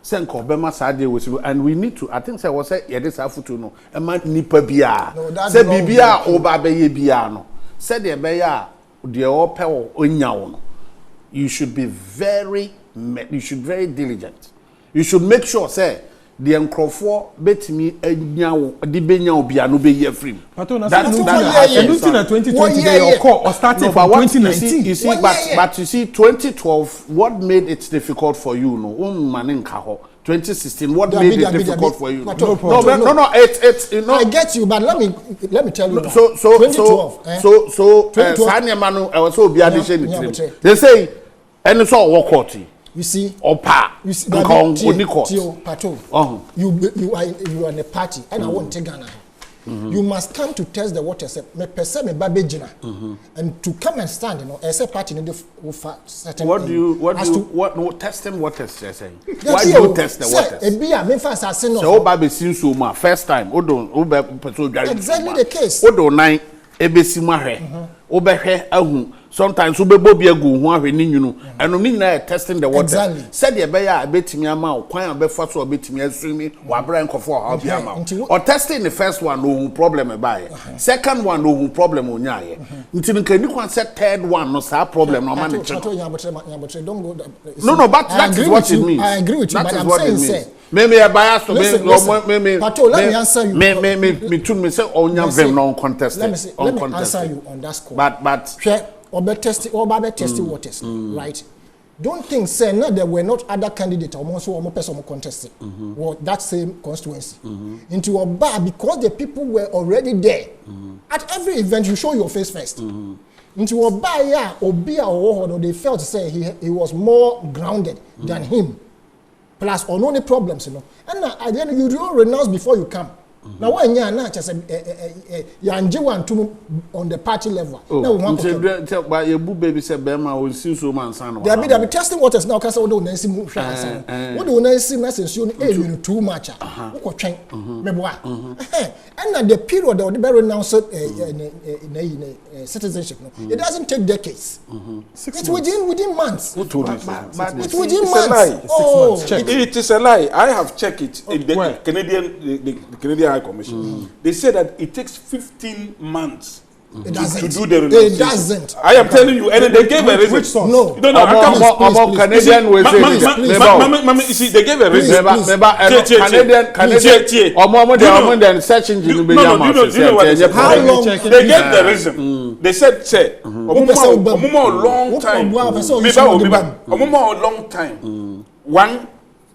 Senko Bema Sade was, and we need to. I think I was say yeah this have to know. A man nipa bia. Say bibia oba beye bia no. Say the beya the ope onyawo no. You should be very diligent. You should make sure say the Encrofor bet me a nyaw the benyaw bia no be year free. That's 2020 they or starting from 2019. You see, but you see 2012 what made it difficult for you no man nka 2016 what made it difficult for you? No, it's you know I get you, but let me tell you. So 2012 Sanyamanu I was so be they say and it's all work out. You see, Opa, you see, you are in a party, and I won't take Ghana. You must come to test the waters. And to come and stand, you know, as a party in the certain. What testing waters? Saying? Why do you test the waters? So, Baby, since you first time, exactly the case. Odo nine, Ebesimahe, Obehe, Ahu. Sometimes we be bobby go one when you know, and we need testing the water. Exactly. Said the bear bet me a mouth, quite a bit for so bit me as swimming, or brand for how be a mouth. Or testing the first one, no problem about it. Second one, no problem on ya. Until can you set third one, no sir problem, no man. Don't go. No, but that is what it means. I agree with you, but I'm saying, maybe a bias to let me answer you. Me too, me say, on your them non contested. Let me answer you on that score. But or testing waters, right? Don't think say no there were not other candidates or more person contested or that same constituency into a bar because the people were already there. At every event you show your face first. Into a bar or beer or they felt to say he was more grounded than him. plus or no any problems, you know. And at the end, you don't renounce before you come. Now, when you are not just you on the party level. But your boo baby said, Bema will see so man, son. They'll be testing waters now because I don't see what do you see message you too much. And at the period of the very announced citizenship, it doesn't take decades. It's within months. Who told you? It's within months. Oh, it is a lie. I have checked it in the Canadian High Commission. They say that it takes 15 months it doesn't. to do the renunciation. It doesn't. I am telling you, and they gave a reason. Which source? No. About Canadian way. You see, they gave a reason. Canadian search engine. How long? They gave the reason. They said, say, a long time. One,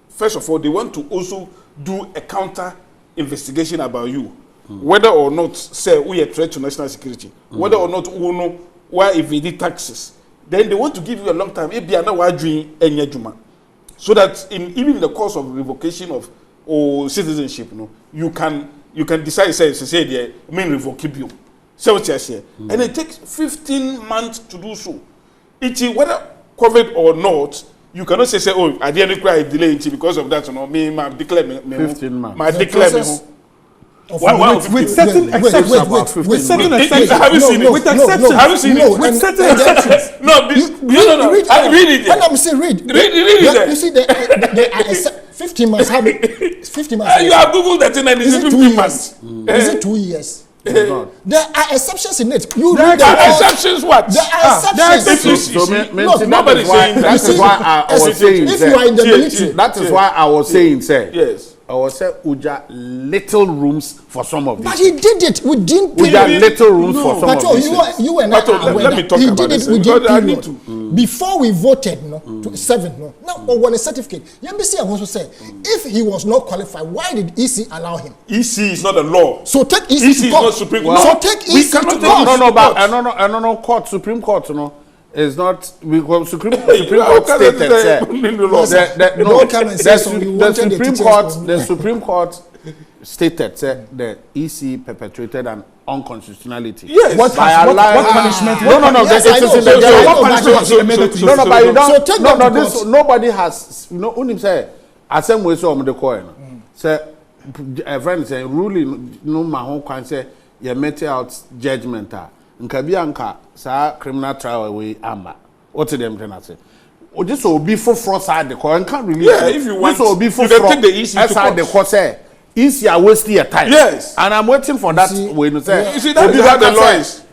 first of all, they want to also do a counter investigation about you, whether or not say we are a threat to national security, whether or not we know why evade taxes. Then they want to give you a long time. So that even in the course of revocation of citizenship, you can decide say the main revocable. So what you say, and it takes 15 months to do so. It is whether COVID or not. You cannot say, oh, I didn't require delay because of that. I declare me 15 months. I declare me. With certain exceptions. With certain exceptions. Have you seen it? With exceptions. Have you seen it? With certain exceptions. No. Read it. When I'm saying read it. You see, the 15 months. 15 months. You have Googled that in 15 months. Is it 2 years? There are exceptions in it. There are exceptions. What? There are exceptions. Nobody saying that. That is why I was saying. If you are in the military, that is why I was saying, sir. Yes. I was saying, Uja little rooms for some of these. But he did it within Uja little rooms for some of these. You and I are aware that he did it within period. Before we voted, to 7, now on a certificate, NBC also said, if he was not qualified, why did EC allow him? EC is not a law. So take EC EC to is court. not Supreme Court. So take EC to court. No, court, Supreme Court, is not because Supreme Court stated the Supreme Court stated the EC perpetrated an unconstitutionality. Yes. What punishment? Nobody has. Only say same way so the coin. Say a friend say ruling no my home can say you mete out judgment. Nkabianka sa criminal trial away amba. What to them can say? Oh, this will be for fraud side the court. Can't really. Yeah, if you want, this will be for you can fraud. take the EC to court. The court say, EC are wasting your time. Yes, and I'm waiting for that. When you say, you see that is how the law is.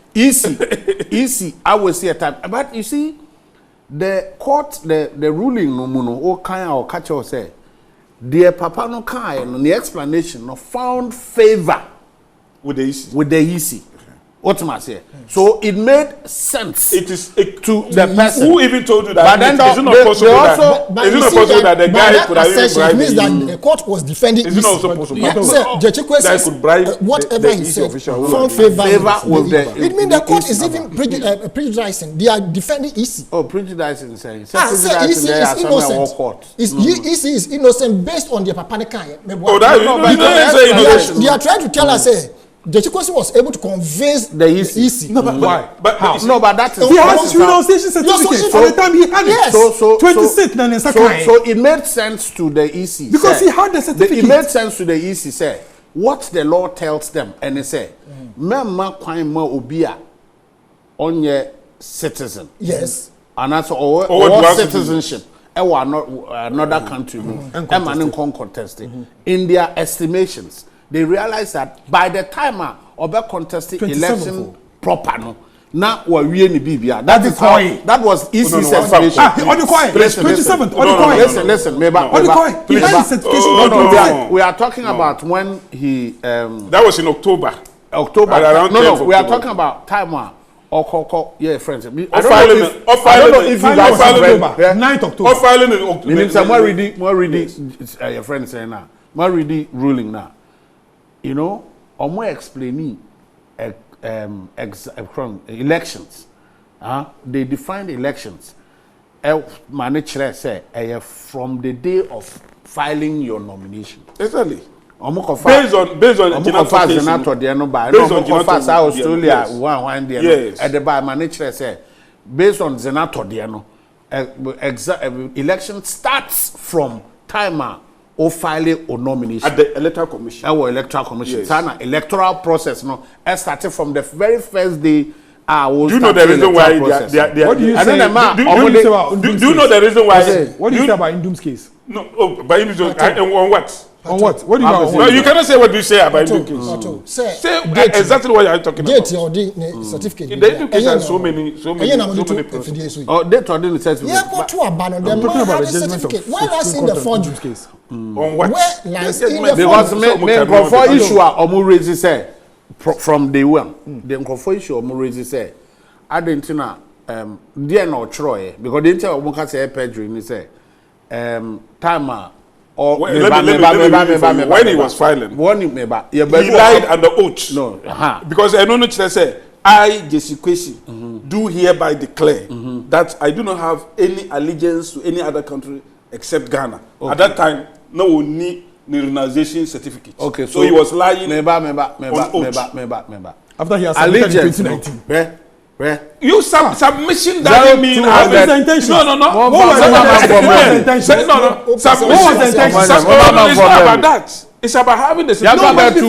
EC, I will see your time. But you see, the court, the ruling no muno or kind or catch or say, dear Papa no kind, the explanation no found favor with the EC. With the EC. What am I saying? So it made sense. It is to the person. Who even told you that? But then is it not possible that the guy could have even bribed? It means that the court was defending. Is it not also possible? That could bribe whatever he said. Found favor with the. It means the court is even prejudicing. They are defending EC. Oh, prejudicing saying. EC is innocent. EC is innocent based on the Papanekai. They are trying to tell us. The Chikosi was able to convince the EC. No, but why? But how? No, but that is. He has renunciation certificate for the time he had it. Yes. So 26 then so it made sense to the EC. Because he had the certificate. It made sense to the EC. Say what the law tells them, and they say, "Memma kwai ma obia on your citizen." Yes. And that's all citizenship. Another country, and contested in their estimations. They realized that by the time Obe contested election proper, no, now we're really Bibia. That was EC's estimation. Listen, we are talking about when he. That was in October. We are talking about time. Yeah, friends. I don't know if you guys have read 9th October. Filing in October. Meaning, more reading. Your friend saying now. More reading ruling now. You know, or more explaining elections. They defined elections. Manage say from the day of filing your nomination. Exactly. Based on senator there no by no Australia one there no at the by manager say based on senator there no election starts from timer or filing or nomination at the electoral commission. Our electoral commission. Yes. Electoral process no started from the very first day. Do you know the reason why they what do you say? Do you know the reason why? What do you say about Indum's case? No, by Indum's on what? On what? What do you know? No, you cannot say what you say about Indum's case. Say exactly what you are talking about. Date or the certificate. The Indum's case has so many processes. Oh, date or the certificate. Yeah, but to abandon them. Talking about the certificate. Why last in the forgery case? On what? Where lies in the because before issue omo raise say from day one. The before issue omo raise say Argentina there no try because they tell omo ka say perjury ni say timer or when he was filing, he lied under oath. No, because I don't know say I, Jesse Kwesi, do hereby declare that I do not have any allegiance to any other country except Ghana. Okay. At that time, no one need renunciation certificate. Okay, so he was lying. After he has submitted in 2019. You submission doesn't mean what was the intention? No. What was the intention? No. Submission. What was the intention? It's not about that. It's about having the certificate. If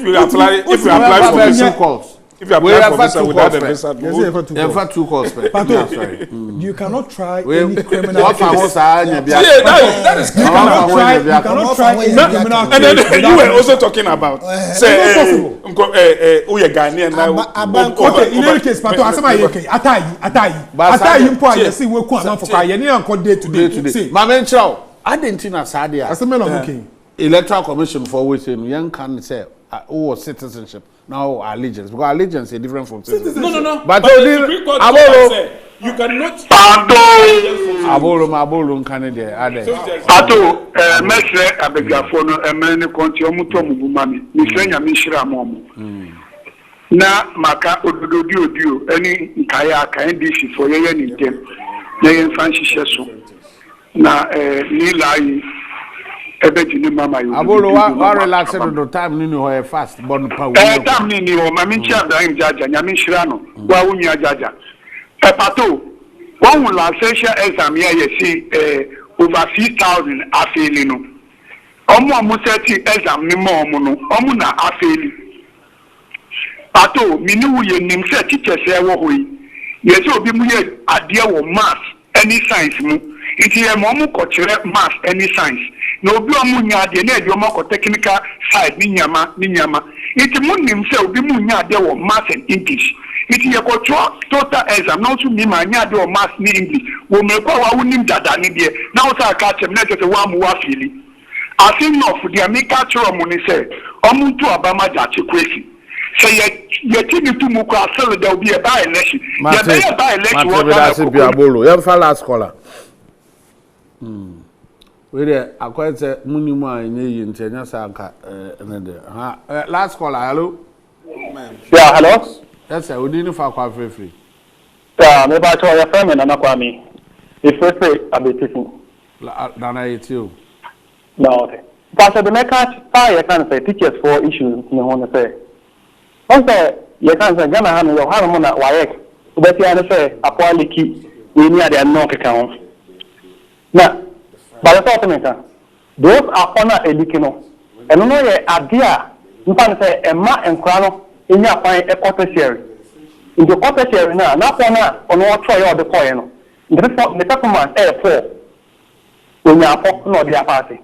you apply for visa, if you apply for visa without the visa, two calls. You cannot try any criminal case. That is you cannot try any criminal case. And then you were also talking about say Ghanaian now. Okay, in any case, Pato, asema yeke atayi mpo ayesi we ku anan for ye ni anko day to day. Mama nchao, Argentina sadia. Asema na okay. Electoral Commission for which young can say citizenship now allegiance because allegiance is different from citizenship. No. But you cannot. Abolo Canada. Pato, mesre abegrafo no emene konti omuto mubumami. Misenya mishira momo. Na maka odio eni nkaya aka NDC for yeye ni dem. Yeye mfanshi sheso. Na ni lai Abolo wa relax the time ni ho fast bon pa time ni ho mami nchi Abraham jaja nyame nhira no wa wunya jaja Pato one will essential exam here you see over 6,000 afeli no omo seti exam ni mo no omo na afeli Pato mini wu ye nim se teachers e wo hoyi ye se obi mu ye ade wo maths any science mu iti ye mo mu ko kire maths any science no obi omu nya ade na ebi omo ko technical side ni nyama iti mu nim se obi mu nya ade wo maths and English iti ye ko total exam na otu mi ma nya ade wo maths ni English wo me kwa wa unim dada ni de na o sa ka chem na se wa mu wa fili asin no fu dia mi ka chiro mu ni se omu tu abama ja Kwesi say ye timi tu mu ko asel da obi e ba election ye be e ba election what that be Abolo you fa last caller we there akwai say munimu a enye yi ntenya sa nka last caller hello yeah hello yes sir odi ni fa kwa free yeah me ba to your friend na kwa mi if free abetifu na na yetio no okay pastor the make pa ye kan say teachers for issues ni ho na say once ye kan say gana ha no yo ha mo na waye ubeti ya say apoliki we ni ade no keka ho na by the thought those are honor elikino and no ye adia mpan say emma enkra no enya pan e quarter share in the quarter share na pona ono try all the coin no the performance e for onya afọ no dia party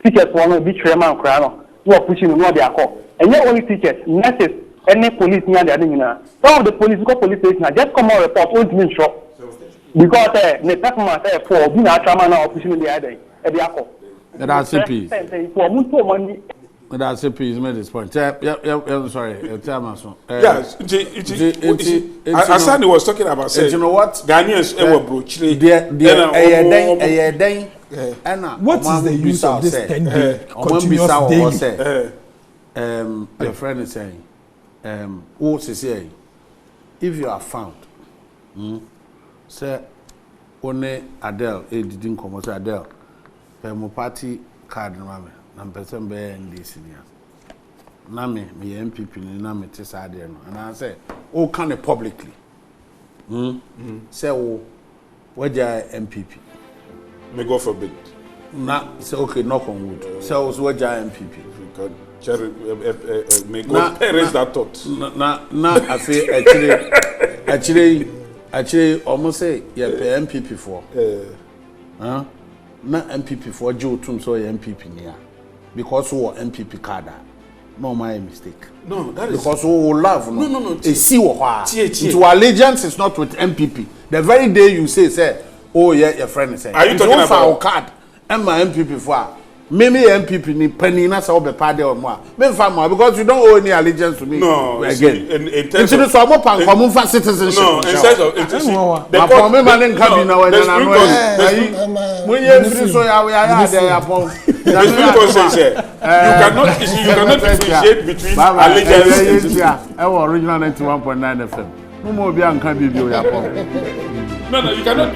teachers one be chairman kra no pushing no dia call and yet only teachers nurses any police near the admin some of the police go police station just come out report won't mean sure because the performance for being a chairman now pushing the other e dia call that's CP for muntu money that's CP is made this point yeah sorry tell me so yes Asani was talking about saying you know what Ghanaians were brochire what is the use of this 10-day continuous daily your friend is saying what is saying if you are found say one Adele didn't come also Adele my party card no me na person be NDC na me MPP ni na me te sa de no and I say o can it publicly say o waja MPP may God forbid na say okay knock on wood say o waja MPP may God perish that thought na I say actually almost say yeah MPP for na MPP for Joe Tum so MPP near because who MPP card no my mistake no that is because who love no a see what into allegiance is not with MPP the very day you say oh yeah your friend is saying are you talking about card and my MPP for maybe MPP ni penny na say be part of mo me fa mo because you don't owe any allegiance to me no again in terms of so mo pan common for citizenship no in terms of the me man nka bi na when na no when you free so ya there ya pon the Supreme Court says you cannot differentiate between allegiance and original 91.9 FM no mo bi anka bi o ya pon no you cannot